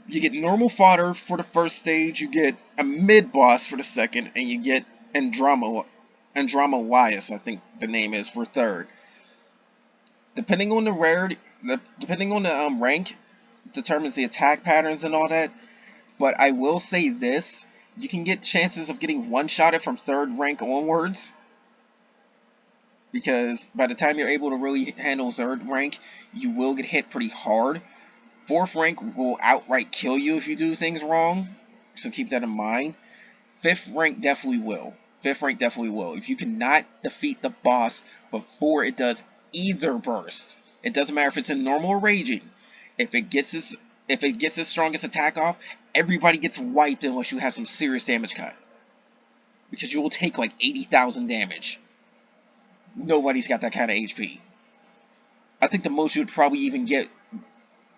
You get normal fodder for the first stage, you get a mid-boss for the second, and you get Andromalias, I think the name is, for third. Depending on the rarity, depending on the rank, determines the attack patterns and all that. But I will say this, you can get chances of getting one-shotted from 3rd rank onwards. Because by the time you're able to really handle 3rd rank, you will get hit pretty hard. 4th rank will outright kill you if you do things wrong. So keep that in mind. 5th rank definitely will. 5th rank definitely will. If you cannot defeat the boss before it does either burst, it doesn't matter if it's in normal or raging. If it gets its strongest attack off, everybody gets wiped unless you have some serious damage cut. Because you will take like 80,000 damage. Nobody's got that kind of HP. I think the most you would probably even get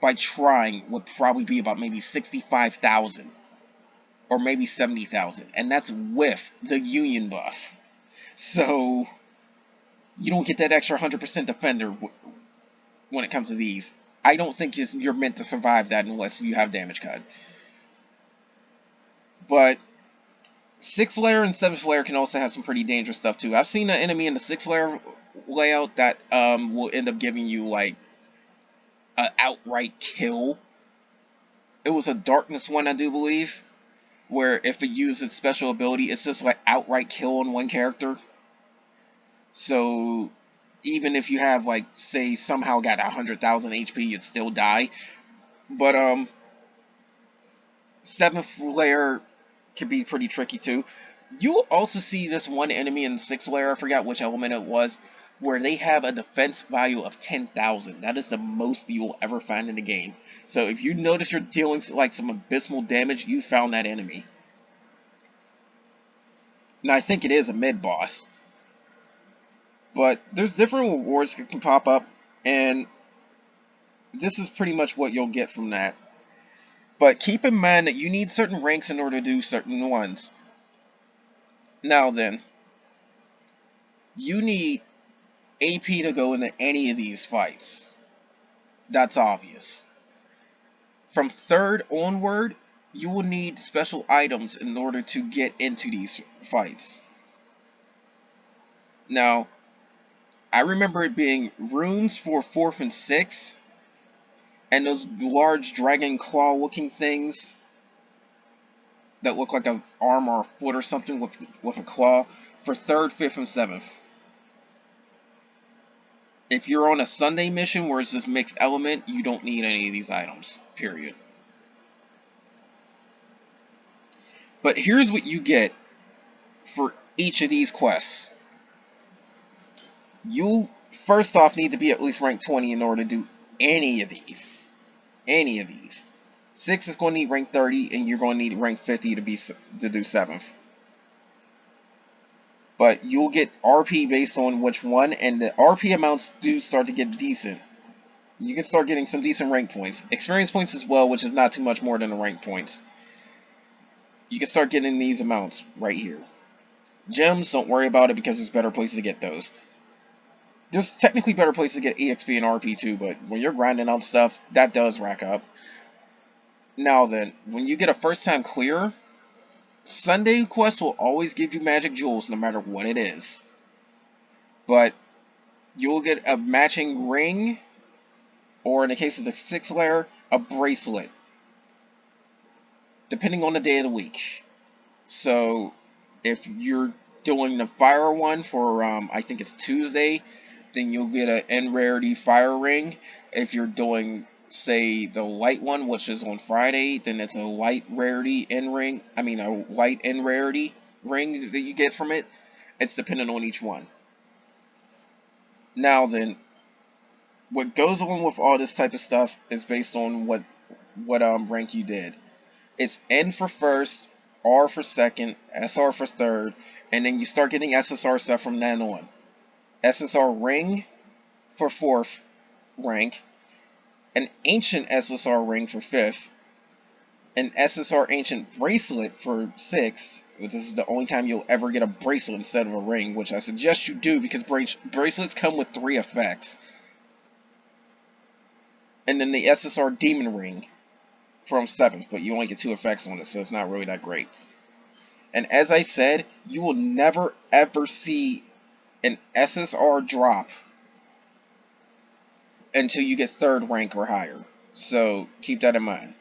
by trying would probably be about maybe 65,000. Or maybe 70,000. And that's with the Union buff. So, you don't get that extra 100% defender when it comes to these. I don't think you're meant to survive that unless you have damage cut. But 6th layer and 7th layer can also have some pretty dangerous stuff too. I've seen an enemy in the 6th layer layout that will end up giving you like an outright kill. It was a darkness one, I do believe, where if it uses special ability, it's just like outright kill on one character. So even if you have like, say, somehow got 100,000 HP, you'd still die. But 7th layer can be pretty tricky too. You'll also see this one enemy in 6th layer, I forgot which element it was, where they have a defense value of 10,000. That is the most you will ever find in the game. So if you notice you're dealing like some abysmal damage, you found that enemy. Now I think it is a mid-boss. But there's different rewards that can pop up, and this is pretty much what you'll get from that. But keep in mind that you need certain ranks in order to do certain ones. Now then, you need AP to go into any of these fights. That's obvious. From 3rd onward, you will need special items in order to get into these fights. Now, I remember it being runes for 4th and 6th, and those large dragon claw looking things that look like an arm or a foot or something with a claw for 3rd, 5th, and 7th. If you're on a Sunday mission where it's this mixed element, you don't need any of these items, period. But here's what you get for each of these quests. You first off need to be at least rank 20 in order to do any of these. Any of these. 6 is going to need rank 30, and you're going to need rank 50 to do 7th. But you'll get RP based on which one, and the RP amounts do start to get decent. You can start getting some decent rank points. Experience points as well, which is not too much more than the rank points. You can start getting these amounts right here. Gems, don't worry about it because there's better places to get those. There's technically better places to get EXP and RP too, but when you're grinding out stuff, that does rack up. Now then, when you get a first time clear, Sunday quests will always give you magic jewels no matter what it is. But you'll get a matching ring, or in the case of the 6th layer, a bracelet. Depending on the day of the week. So, if you're doing the fire one for, I think it's Tuesday, then you'll get an N rarity fire ring. If you're doing, say, the light one, which is on Friday, then it's a light rarity N ring. I mean, a light N rarity ring that you get from it. It's dependent on each one. Now then, what goes along with all this type of stuff is based on what rank you did. It's N for first, R for second, SR for third, and then you start getting SSR stuff from then on. SSR ring for 4th rank, an ancient SSR ring for 5th, an SSR ancient bracelet for 6th. This is the only time you'll ever get a bracelet instead of a ring, which I suggest you do because bracelets come with 3 effects. And then the SSR demon ring from 7th, but you only get 2 effects on it, so it's not really that great. And as I said, you will never ever see an SSR drop until you get 3rd rank or higher. So keep that in mind.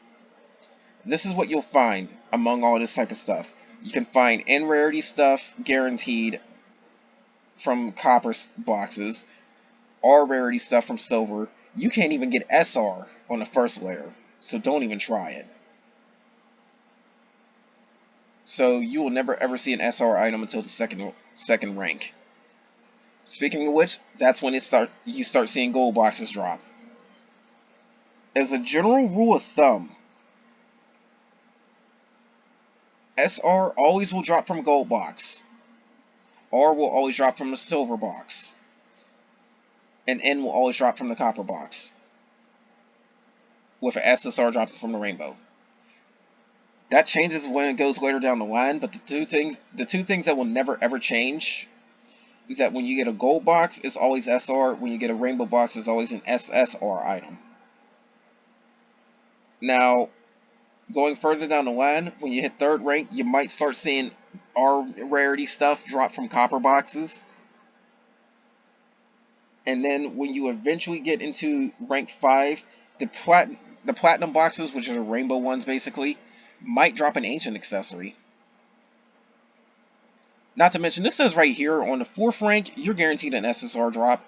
This is what you'll find among all this type of stuff. You can find N rarity stuff guaranteed from copper boxes, R rarity stuff from silver. You can't even get SR on the 1st layer, so don't even try it. So you will never ever see an SR item until the second rank. Speaking of which, that's when you start seeing gold boxes drop. As a general rule of thumb, SR always will drop from a gold box. R will always drop from a silver box. And N will always drop from the copper box, with an SSR dropping from the rainbow. That changes when it goes later down the line, but the two things that will never ever change is that when you get a gold box, it's always SR. When you get a rainbow box, it's always an SSR item. Now, going further down the line, when you hit 3rd rank, you might start seeing R rarity stuff drop from copper boxes. And then when you eventually get into rank 5, the platinum boxes, which are the rainbow ones basically, might drop an ancient accessory. Not to mention, this says right here, on the 4th rank, you're guaranteed an SSR drop.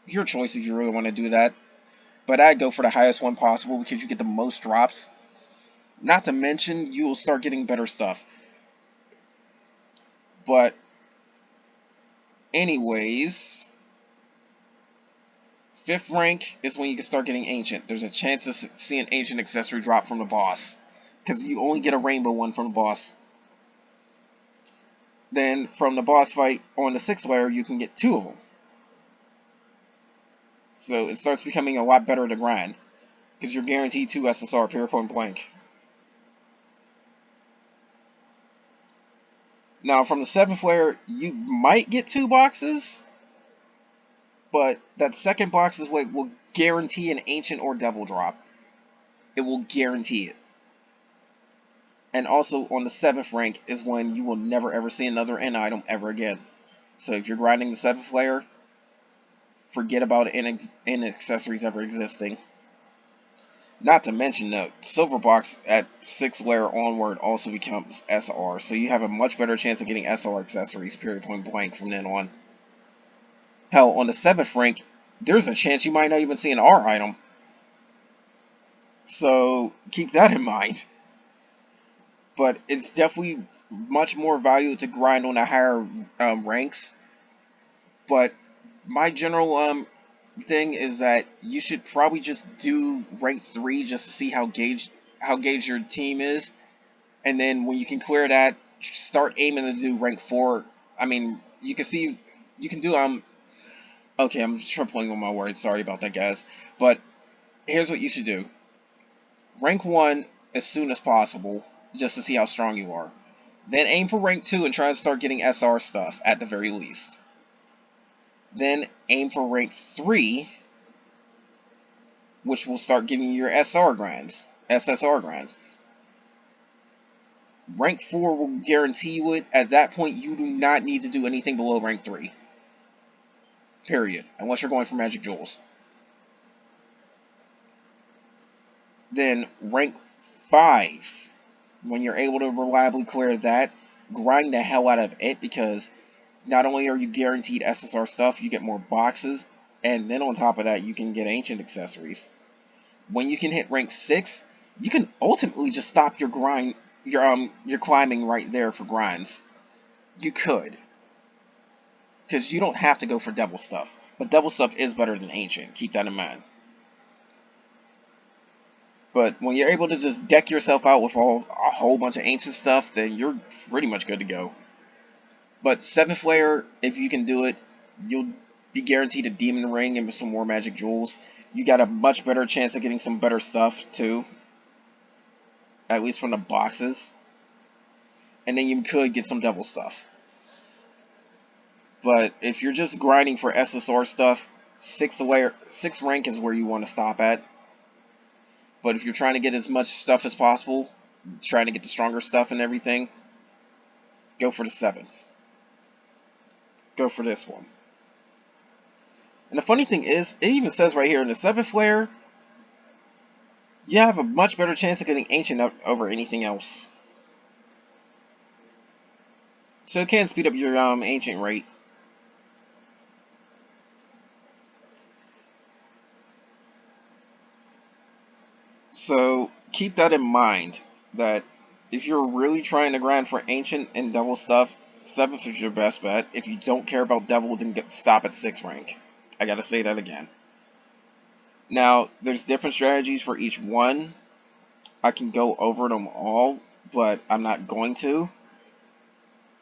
Your choice if you really want to do that. But I'd go for the highest one possible because you get the most drops. Not to mention, you will start getting better stuff. But, anyways, 5th rank is when you can start getting ancient. There's a chance to see an ancient accessory drop from the boss, because you only get a rainbow one from the boss. Then from the boss fight on the 6th layer, you can get 2 of them. So it starts becoming a lot better to grind, because you're guaranteed 2 SSR, pure point blank. Now from the 7th layer, you might get 2 boxes, but that 2nd box is what will guarantee an ancient or devil drop. It will guarantee it. And also on the 7th rank is when you will never ever see another N item ever again. So if you're grinding the 7th layer, forget about N accessories ever existing. Not to mention the silver box at 6th layer onward also becomes SR, so you have a much better chance of getting SR accessories, period point blank, from then on. Hell, on the 7th rank, there's a chance you might not even see an R item. So keep that in mind. but it's definitely much more value to grind on the higher ranks. But my general thing is that you should probably just do rank 3 just to see how gauge your team is, and then when you can clear that, start aiming to do rank 4. I mean, you can do okay, I'm tripling on my words. Sorry about that, guys. But here's what you should do: rank 1 as soon as possible, just to see how strong you are. Then aim for rank 2 and try to start getting SR stuff at the very least. Then aim for rank 3, which will start giving you your SSR grinds. Rank 4 will guarantee you it. At that point, you do not need to do anything below rank 3. Period. Unless you're going for magic jewels. Then rank 5, when you're able to reliably clear that, grind the hell out of it, because not only are you guaranteed SSR stuff, you get more boxes, and then on top of that, you can get ancient accessories. When you can hit rank 6, you can ultimately just stop your grind, your climbing right there for grinds. You could, because you don't have to go for devil stuff, but devil stuff is better than ancient. Keep that in mind. But when you're able to just deck yourself out with a whole bunch of ancient stuff, then you're pretty much good to go. But 7th layer, if you can do it, you'll be guaranteed a demon ring and some more magic jewels. You got a much better chance of getting some better stuff too, at least from the boxes. And then you could get some devil stuff. But if you're just grinding for SSR stuff, 6th rank is where you want to stop at. But if you're trying to get as much stuff as possible, trying to get the stronger stuff and everything, go for the 7th. Go for this one. And the funny thing is, it even says right here in the 7th layer, you have a much better chance of getting ancient over anything else. So it can speed up your ancient rate. So keep that in mind, that if you're really trying to grind for ancient and devil stuff, 7th is your best bet. If you don't care about devil, then stop at 6th rank. I gotta say that again. Now, there's different strategies for each one. I can go over them all, but I'm not going to,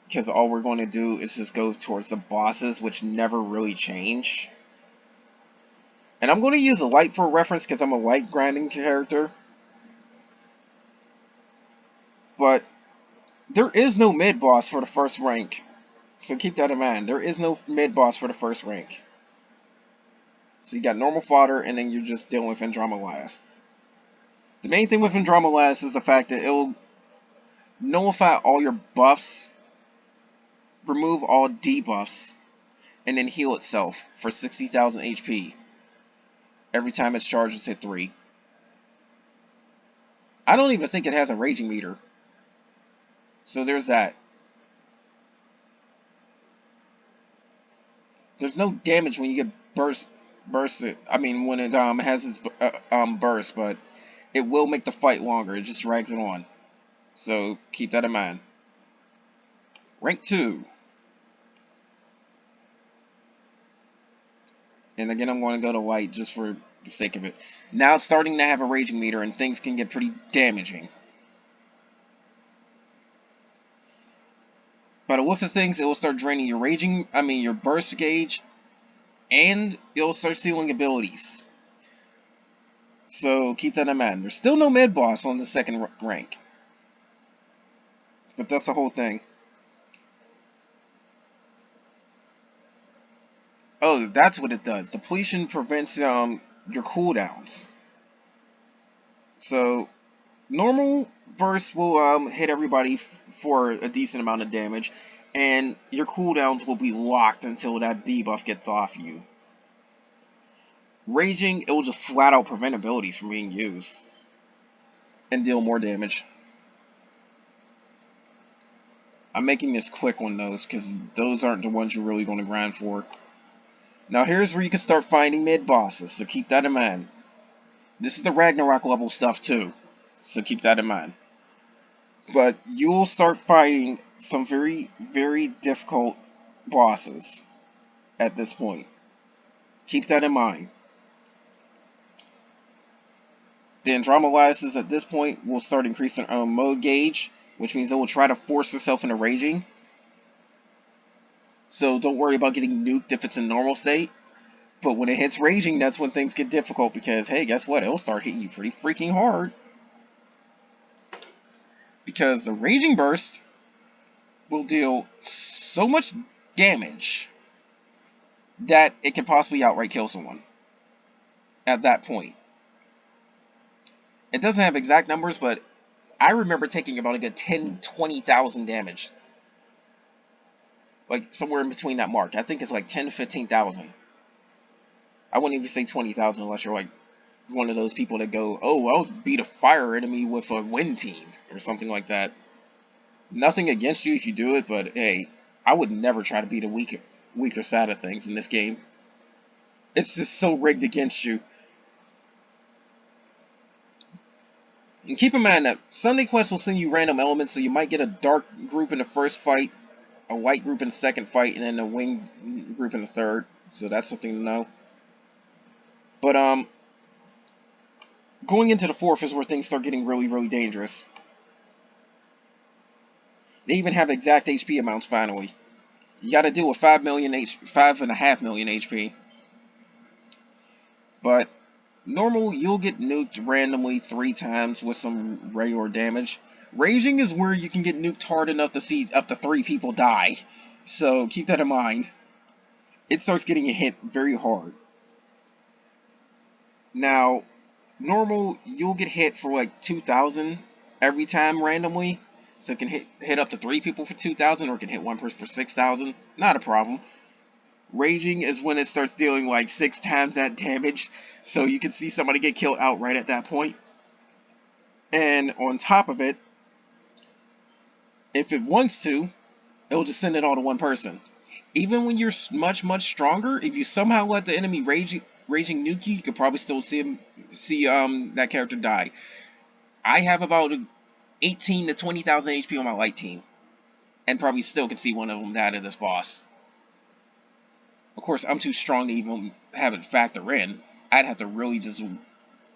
because all we're going to do is just go towards the bosses, which never really change. And I'm going to use a light for reference because I'm a light grinding character. But there is no mid boss for the first rank. So keep that in mind. There is no mid boss for the first rank. So you got normal fodder, and then you're just dealing with Andromeda. The main thing with Andromeda is the fact that it'll nullify all your buffs, remove all debuffs, and then heal itself for 60,000 HP every time its charges hit 3. I don't even think it has a raging meter. So there's that. There's no damage when you get bursted. I mean, when it has its burst, but it will make the fight longer. It just drags it on. So keep that in mind. Rank 2. And again, I'm going to go to light just for the sake of it. Now it's starting to have a raging meter, and things can get pretty damaging. By the looks of things, it will start draining your burst gauge, and it'll start stealing abilities. So keep that in mind. There's still no mid boss on the 2nd rank, but that's the whole thing. Oh, that's what it does. Depletion prevents your cooldowns. So normal burst will hit everybody for a decent amount of damage, and your cooldowns will be locked until that debuff gets off you. Raging, it will just flat out prevent abilities from being used and deal more damage. I'm making this quick on those because those aren't the ones you're really going to grind for. Now here's where you can start finding mid bosses, so keep that in mind. This is the Ragnarok level stuff too, so keep that in mind. But you'll start fighting some very, very difficult bosses at this point. Keep that in mind. The Andromalises at this point will start increasing their own mode gauge, which means it will try to force itself into raging. So don't worry about getting nuked if it's in normal state. But when it hits raging, that's when things get difficult because, hey, guess what? It'll start hitting you pretty freaking hard. Because the raging burst will deal so much damage that it can possibly outright kill someone at that point. It doesn't have exact numbers, but I remember taking about a good 10,000-20,000 damage. Like, somewhere in between that mark. I think it's like 10 to 15,000. I wouldn't even say 20,000 unless you're like one of those people that go, oh, I'll beat a fire enemy with a wind team or something like that. Nothing against you if you do it, but hey, I would never try to beat a weaker side of things in this game. It's just so rigged against you. And keep in mind that Sunday Quest will send you random elements, so you might get a dark group in the first fight, a white group in the second fight, and then a wing group in the third. So that's something to know. But going into the fourth is where things start getting really, really dangerous. They even have exact HP amounts finally. You got to deal with 5.5 million HP. But normal, you'll get nuked randomly 3 times with some regular damage. Raging is where you can get nuked hard enough to see up to 3 people die. So keep that in mind. It starts getting hit very hard. Now, normal, you'll get hit for like 2,000 every time randomly. So it can hit up to 3 people for 2,000, or it can hit 1 person for 6,000. Not a problem. Raging is when it starts dealing like 6 times that damage, so you can see somebody get killed outright at that point. And on top of it, if it wants to, it'll just send it all to 1 person. Even when you're much, much stronger, if you somehow let the enemy raging nuke you, you could probably still see that character die. I have about 18 to 20,000 HP on my light team, and probably still can see one of them die to this boss. Of course, I'm too strong to even have it factor in. I'd have to really just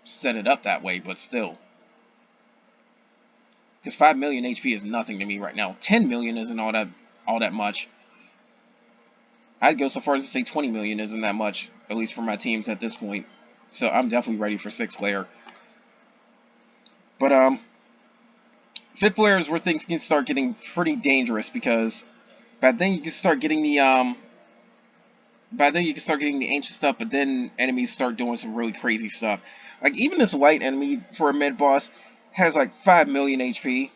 set it up that way, but still. Because 5 million HP is nothing to me right now. 10 million isn't all that much. I'd go so far as to say 20 million isn't that much, at least for my teams at this point. So I'm definitely ready for 6th layer. But 5th layer is where things can start getting pretty dangerous, because by then you can start getting the ancient stuff, but then enemies start doing some really crazy stuff. Like, even this light enemy for a mid-boss has like 5 million HP.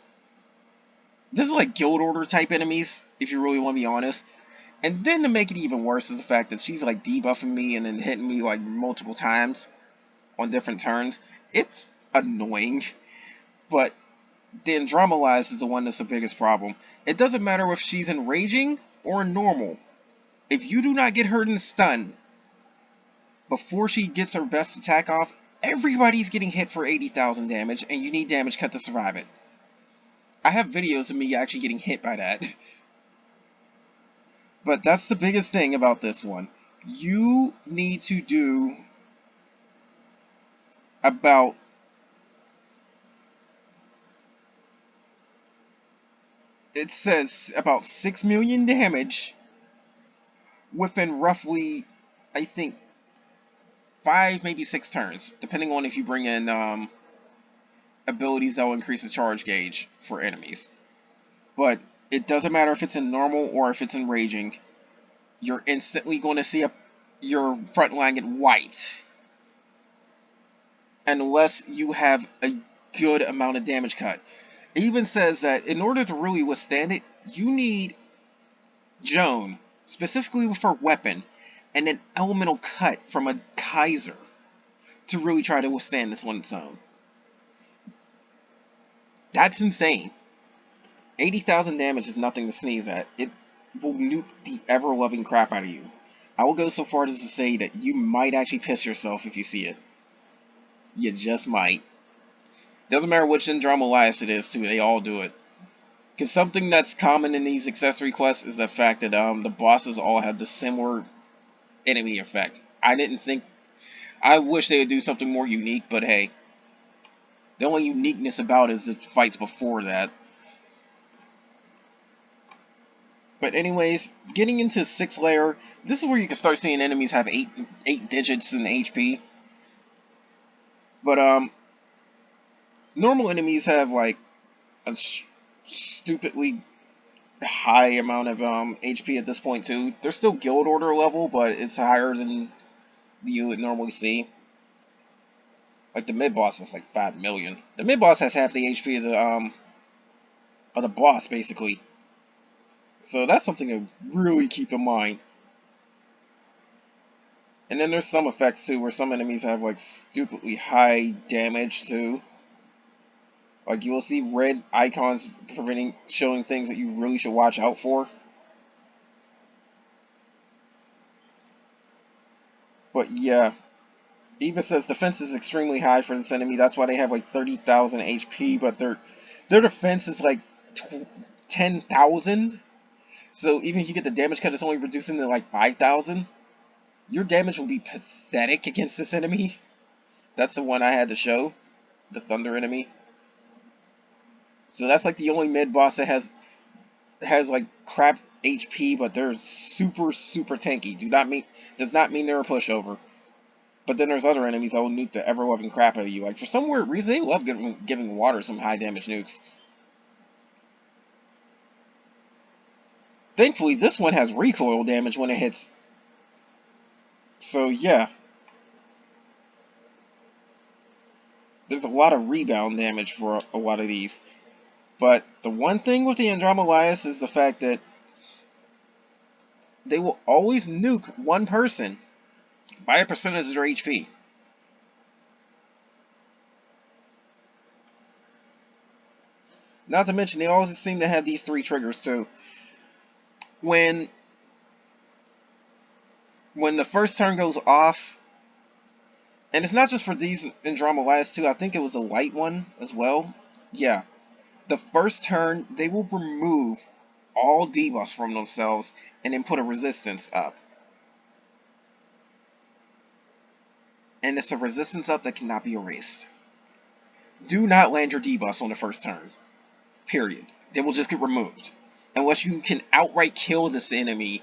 This is like guild order type enemies, if you really want to be honest. And then to make it even worse is the fact that she's like debuffing me and then hitting me like multiple times on different turns. It's annoying. But the Andromalize is the one that's the biggest problem. It doesn't matter if she's in raging or in normal. If you do not get her in stun before she gets her best attack off, everybody's getting hit for 80,000 damage, and you need damage cut to survive it. I have videos of me actually getting hit by that. But that's the biggest thing about this one. You need to do about it says about 6 million damage within roughly, I think, 5, maybe 6 turns, depending on if you bring in abilities that will increase the charge gauge for enemies. But it doesn't matter if it's in normal or if it's in raging. You're instantly going to see your front line get wiped, unless you have a good amount of damage cut. It even says that in order to really withstand it, you need Joan, specifically with her weapon, and an elemental cut from a Kaiser to really try to withstand this on its own. That's insane. 80,000 damage is nothing to sneeze at. It will nuke the ever-loving crap out of you. I will go so far as to say that you might actually piss yourself if you see it. You just might. Doesn't matter which Andromalias it is, too. They all do it. Because something that's common in these accessory quests is the fact that the bosses all have the similar enemy effect. I wish they would do something more unique, but hey, the only uniqueness about it is the fights before that. But anyways, getting into 6th layer, this is where you can start seeing enemies have 8 digits in HP. But normal enemies have like a stupidly high amount of HP at this point too. They're still guild order level, but it's higher than you would normally see. Like the mid boss is like 5 million. The mid boss has half the HP of the boss basically. So that's something to really keep in mind. And then there's some effects too, where some enemies have like stupidly high damage too. Like you will see red icons showing things that you really should watch out for. But yeah, Eva says defense is extremely high for this enemy. That's why they have like 30,000 HP, but their defense is like 10,000. So even if you get the damage cut, it's only reducing to like 5,000. Your damage will be pathetic against this enemy. That's the one I had to show, the Thunder enemy. So that's like the only mid boss that has like crap HP, but they're super tanky. Does not mean they're a pushover. But then there's other enemies that will nuke the ever loving crap out of you. Like for some weird reason, they love giving water some high damage nukes. Thankfully, this one has recoil damage when it hits. So yeah, there's a lot of rebound damage for a lot of these. But the one thing with the Andromalias is the fact that they will always nuke one person by a percentage of their HP. Not to mention, they always seem to have these 3 triggers too. When the first turn goes off, and it's not just for these Andromalias too, I think it was a light one as well. Yeah. The first turn, they will remove all debuffs from themselves and then put a resistance up. And it's a resistance up that cannot be erased. Do not land your debuffs on the first turn. Period. They will just get removed. Unless you can outright kill this enemy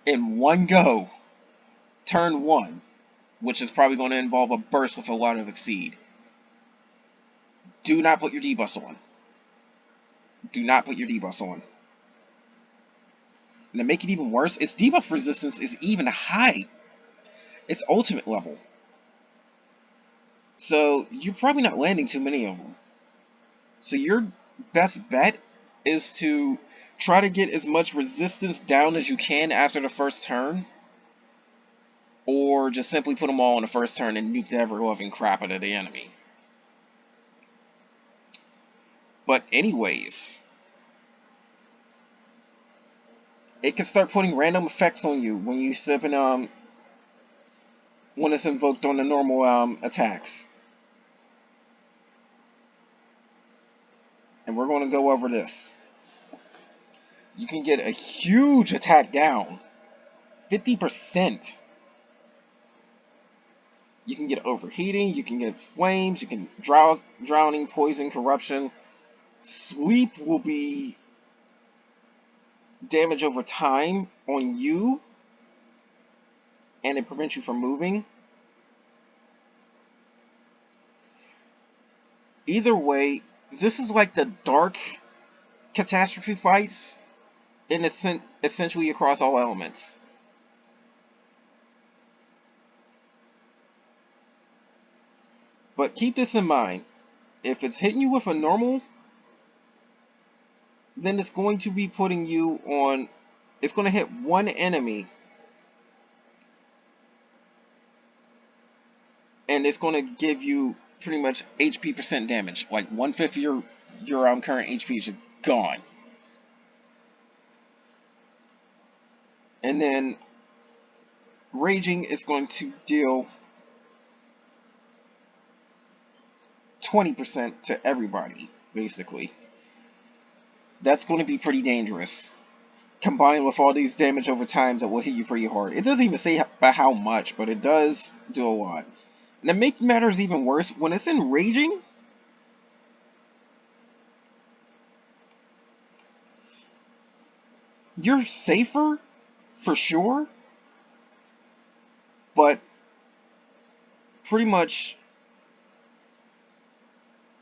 in one go. Turn 1. Which is probably going to involve a burst with a lot of Exceed. Do not put your debuffs on. Do not put your debuffs on. And to make it even worse, its debuff resistance is even high. It's ultimate level. So you're probably not landing too many of them. So your best bet is to try to get as much resistance down as you can after the first turn. Or just simply put them all on the first turn and nuke the ever-loving crap out of the enemy. But anyways, it can start putting random effects on you when you when it's invoked on the normal attacks. And we're going to go over this. You can get a huge attack down. 50%. You can get overheating, you can get flames, you can drowning, poison, corruption. Sleep will be damage over time on you, and it prevents you from moving. Either way, this is like the dark catastrophe fights in essentially across all elements. But keep this in mind. If it's hitting you with a normal, then it's going to be putting you on... It's going to hit one enemy. And it's going to give you pretty much HP percent damage. Like 1/5 of your current HP is just gone. And then Raging is going to deal 20% to everybody, basically. That's going to be pretty dangerous. Combined with all these damage over time that will hit you pretty hard. It doesn't even say by how much, but it does do a lot. And to make matters even worse, when it's in raging, you're safer, for sure, but pretty much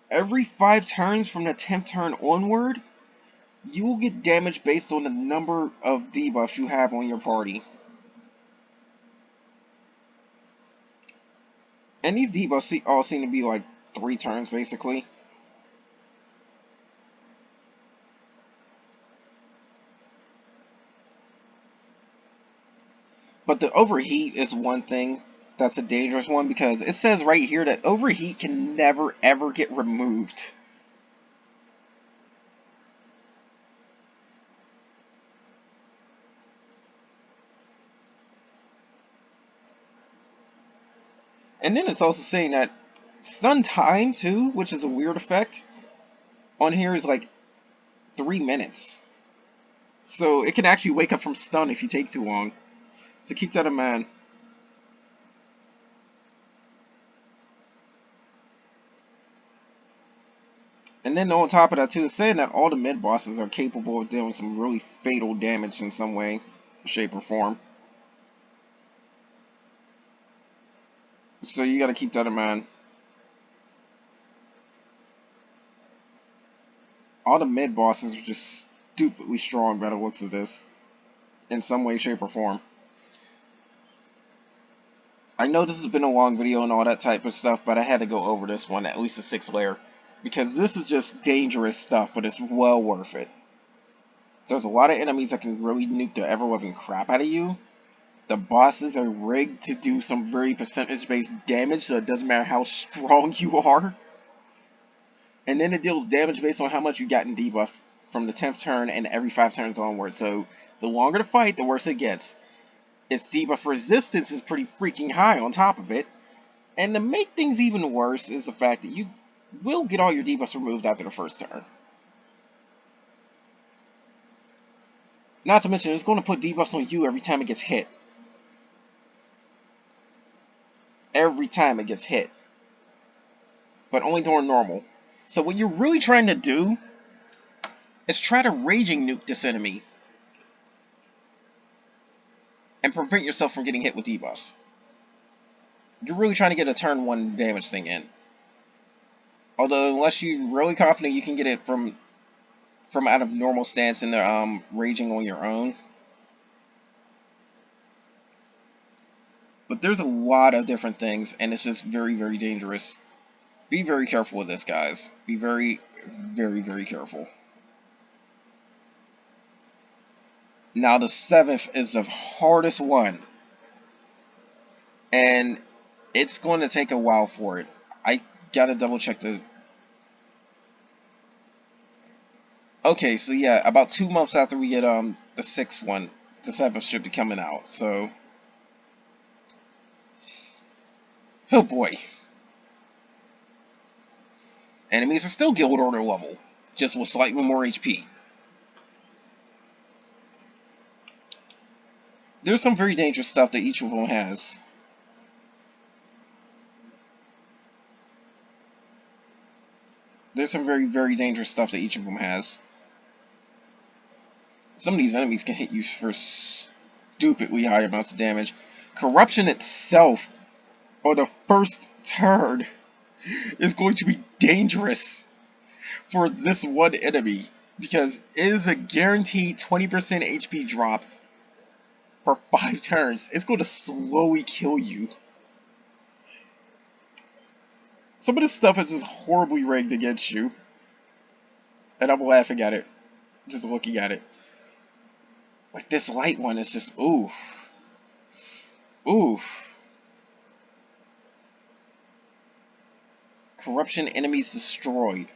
every 5 turns from the 10th turn onward, you will get damage based on the number of debuffs you have on your party. And these debuffs all seem to be like 3 turns, basically. But the overheat is one thing that's a dangerous one, because it says right here that overheat can never ever get removed. And then it's also saying that stun time too, which is a weird effect, on here is like 3 minutes. So it can actually wake up from stun if you take too long. So keep that in mind. And then on top of that too, it's saying that all the mid bosses are capable of doing some really fatal damage in some way, shape, or form. So you gotta keep that in mind. All the mid bosses are just stupidly strong by the looks of this, in some way, shape, or form. I know this has been a long video and all that type of stuff, but I had to go over this one, at least the 6th layer, because this is just dangerous stuff, but it's well worth it. There's a lot of enemies that can really nuke the ever-loving crap out of you. The bosses are rigged to do some very percentage-based damage, so it doesn't matter how strong you are. And then it deals damage based on how much you got in debuff from the 10th turn and every 5 turns onward. So the longer the fight, the worse it gets. Its debuff resistance is pretty freaking high on top of it. And to make things even worse is the fact that you will get all your debuffs removed after the 1st turn. Not to mention, it's going to put debuffs on you every time it gets hit. Every time it gets hit. But only during normal. So what you're really trying to do is try to raging nuke this enemy and prevent yourself from getting hit with debuffs. You're really trying to get a turn 1 damage thing in. Although, unless you're really confident you can get it from out of normal stance and the raging on your own. But there's a lot of different things, and it's just very, very dangerous. Be very careful with this, guys. Be very, very, very careful. Now, the 7th is the hardest one. And it's going to take a while for it. I gotta double check the... Okay, so yeah, about 2 months after we get the 6th one, the 7th should be coming out, so... Oh boy. Enemies are still guild order level, just with slightly more HP. There's some very dangerous stuff that each of them has. There's some very, very dangerous stuff that each of them has. Some of these enemies can hit you for stupidly high amounts of damage. Corruption itself, on the 1st turn, is going to be dangerous for this one enemy, because it is a guaranteed 20% HP drop for 5 turns. It's going to slowly kill you. Some of this stuff is just horribly rigged against you. And I'm laughing at it, just looking at it. Like this light one is just, oof. Oof. Corruption enemies destroyed.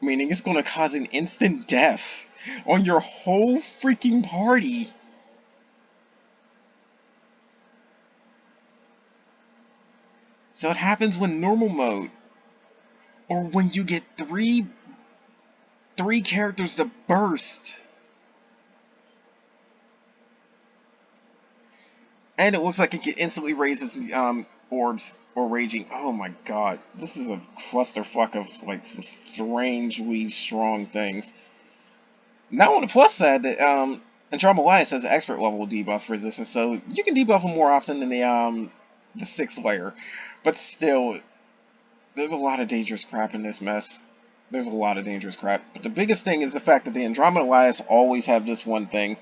Meaning it's going to cause an instant death on your whole freaking party. So it happens when normal mode, or when you get 3 3 characters to burst. And it looks like it can instantly raise its orbs or raging. Oh my god. This is a clusterfuck of like some strangely strong things. Now on the plus side, that Andromeda Elias has an expert level debuff resistance, so you can debuff them more often than the 6th layer. But still, there's a lot of dangerous crap in this mess. There's a lot of dangerous crap. But the biggest thing is the fact that the Andromeda Elias always have this one thing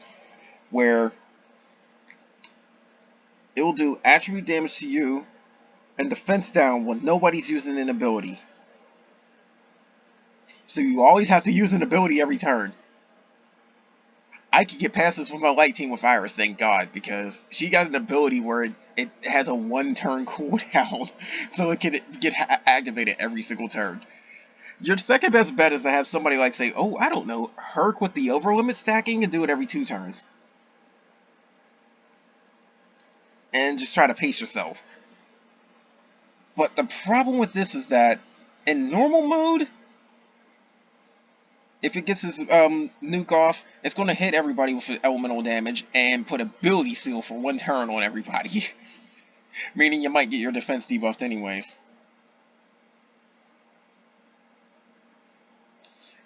where it will do attribute damage to you and defense down when nobody's using an ability. So you always have to use an ability every turn. I could get past this with my light team with Iris, thank God, because she got an ability where it has a 1-turn cooldown, so it can get activated every single turn. Your second best bet is to have somebody like, say, oh, I don't know, Herc with the overlimit stacking and do it every 2 turns. And just try to pace yourself. But the problem with this is that in normal mode, if it gets its nuke off, it's going to hit everybody with elemental damage and put ability seal for 1 turn on everybody. Meaning you might get your defense debuffed anyways.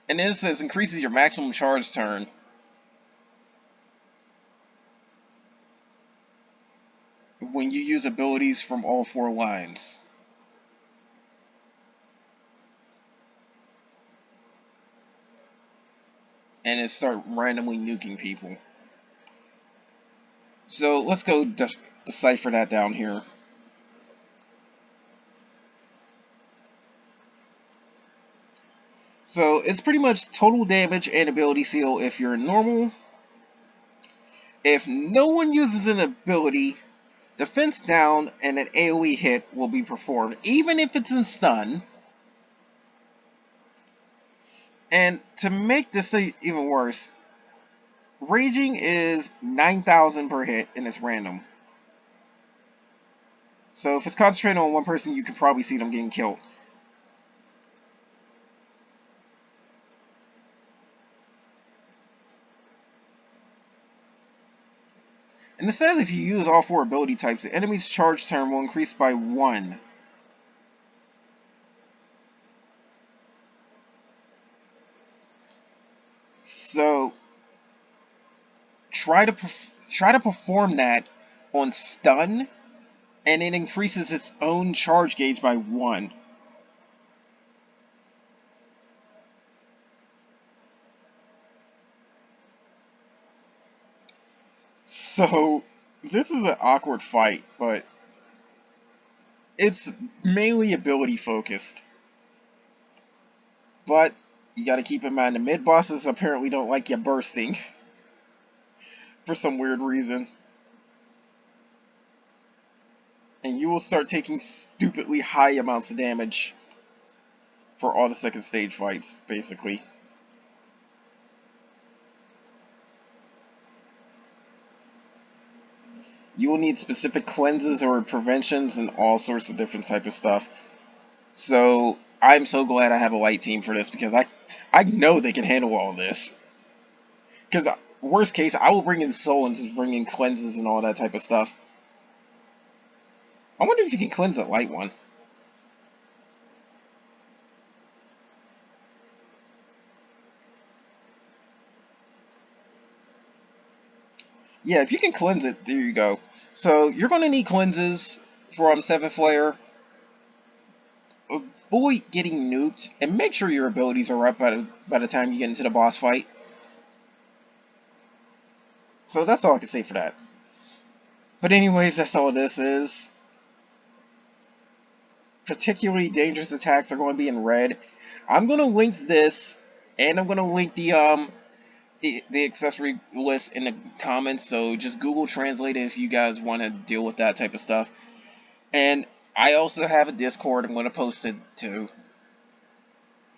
And then it says increases your maximum charge turn. When you use abilities from all 4 lines. And it start randomly nuking people. So let's go decipher that down here. So it's pretty much total damage and ability seal if you're normal. If no one uses an ability, defense down and an AoE hit will be performed, even if it's in stun. And to make this thing even worse, raging is 9,000 per hit and it's random. So if it's concentrated on one person, you can probably see them getting killed. And it says if you use all 4 ability types, the enemy's charge turn will increase by 1. So try to perform that on stun, and it increases its own charge gauge by 1. So this is an awkward fight, but it's mainly ability focused. But you gotta keep in mind the mid bosses apparently don't like you bursting for some weird reason. And you will start taking stupidly high amounts of damage for all the second stage fights, basically. You will need specific cleanses or preventions and all sorts of different type of stuff. So I'm so glad I have a light team for this, because I know they can handle all this. Because worst case, I will bring in soul and just bring in cleanses and all that type of stuff. I wonder if you can cleanse a light one. Yeah, if you can cleanse it, there you go. So you're going to need cleanses for 7th layer. Avoid getting nuked, and make sure your abilities are up by the time you get into the boss fight. So that's all I can say for that. But anyways, that's all this is. Particularly dangerous attacks are going to be in red. I'm going to link this, and I'm going to link the accessory list in the comments, so just Google Translate it if you guys want to deal with that type of stuff. And I also have a Discord. I'm going to post it too.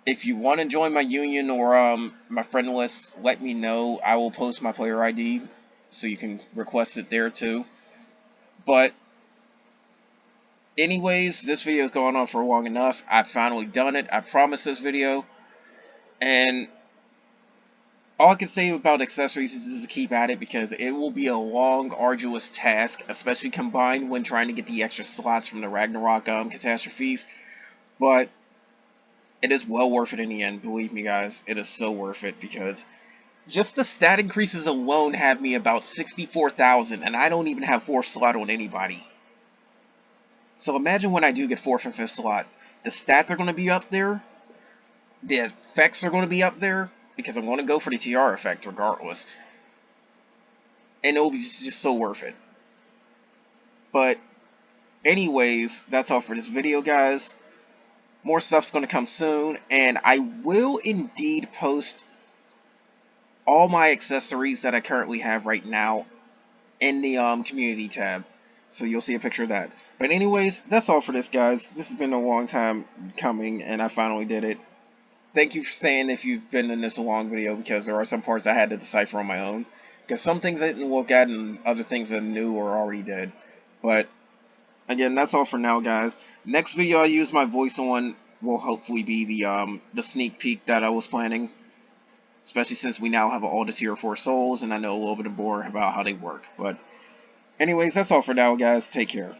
If you want to join my union or my friend list, let me know. I will post my player ID so you can request it there too. But anyways, this video has gone on for long enough. I've finally done it. I promised this video. And all I can say about accessories is just to keep at it, because it will be a long, arduous task, especially combined when trying to get the extra slots from the Ragnarok catastrophes. But it is well worth it in the end. Believe me, guys, it is so worth it, because just the stat increases alone have me about 64,000, and I don't even have 4th slot on anybody. So imagine when I do get 4th and 5th slot. The stats are going to be up there. The effects are going to be up there, because I'm going to go for the TR effect regardless. And it will be just so worth it. But anyways, that's all for this video, guys. More stuff's going to come soon, and I will indeed post all my accessories that I currently have right now in the community tab. So you'll see a picture of that. But anyways, that's all for this, guys. This has been a long time coming, and I finally did it. Thank you for staying if you've been in this long video, because there are some parts I had to decipher on my own. Because some things I didn't look at, and other things I knew or already did. But again, that's all for now, guys. Next video I use my voice on will hopefully be the sneak peek that I was planning. Especially since we now have all the tier 4 souls, and I know a little bit more about how they work. But anyways, that's all for now, guys. Take care.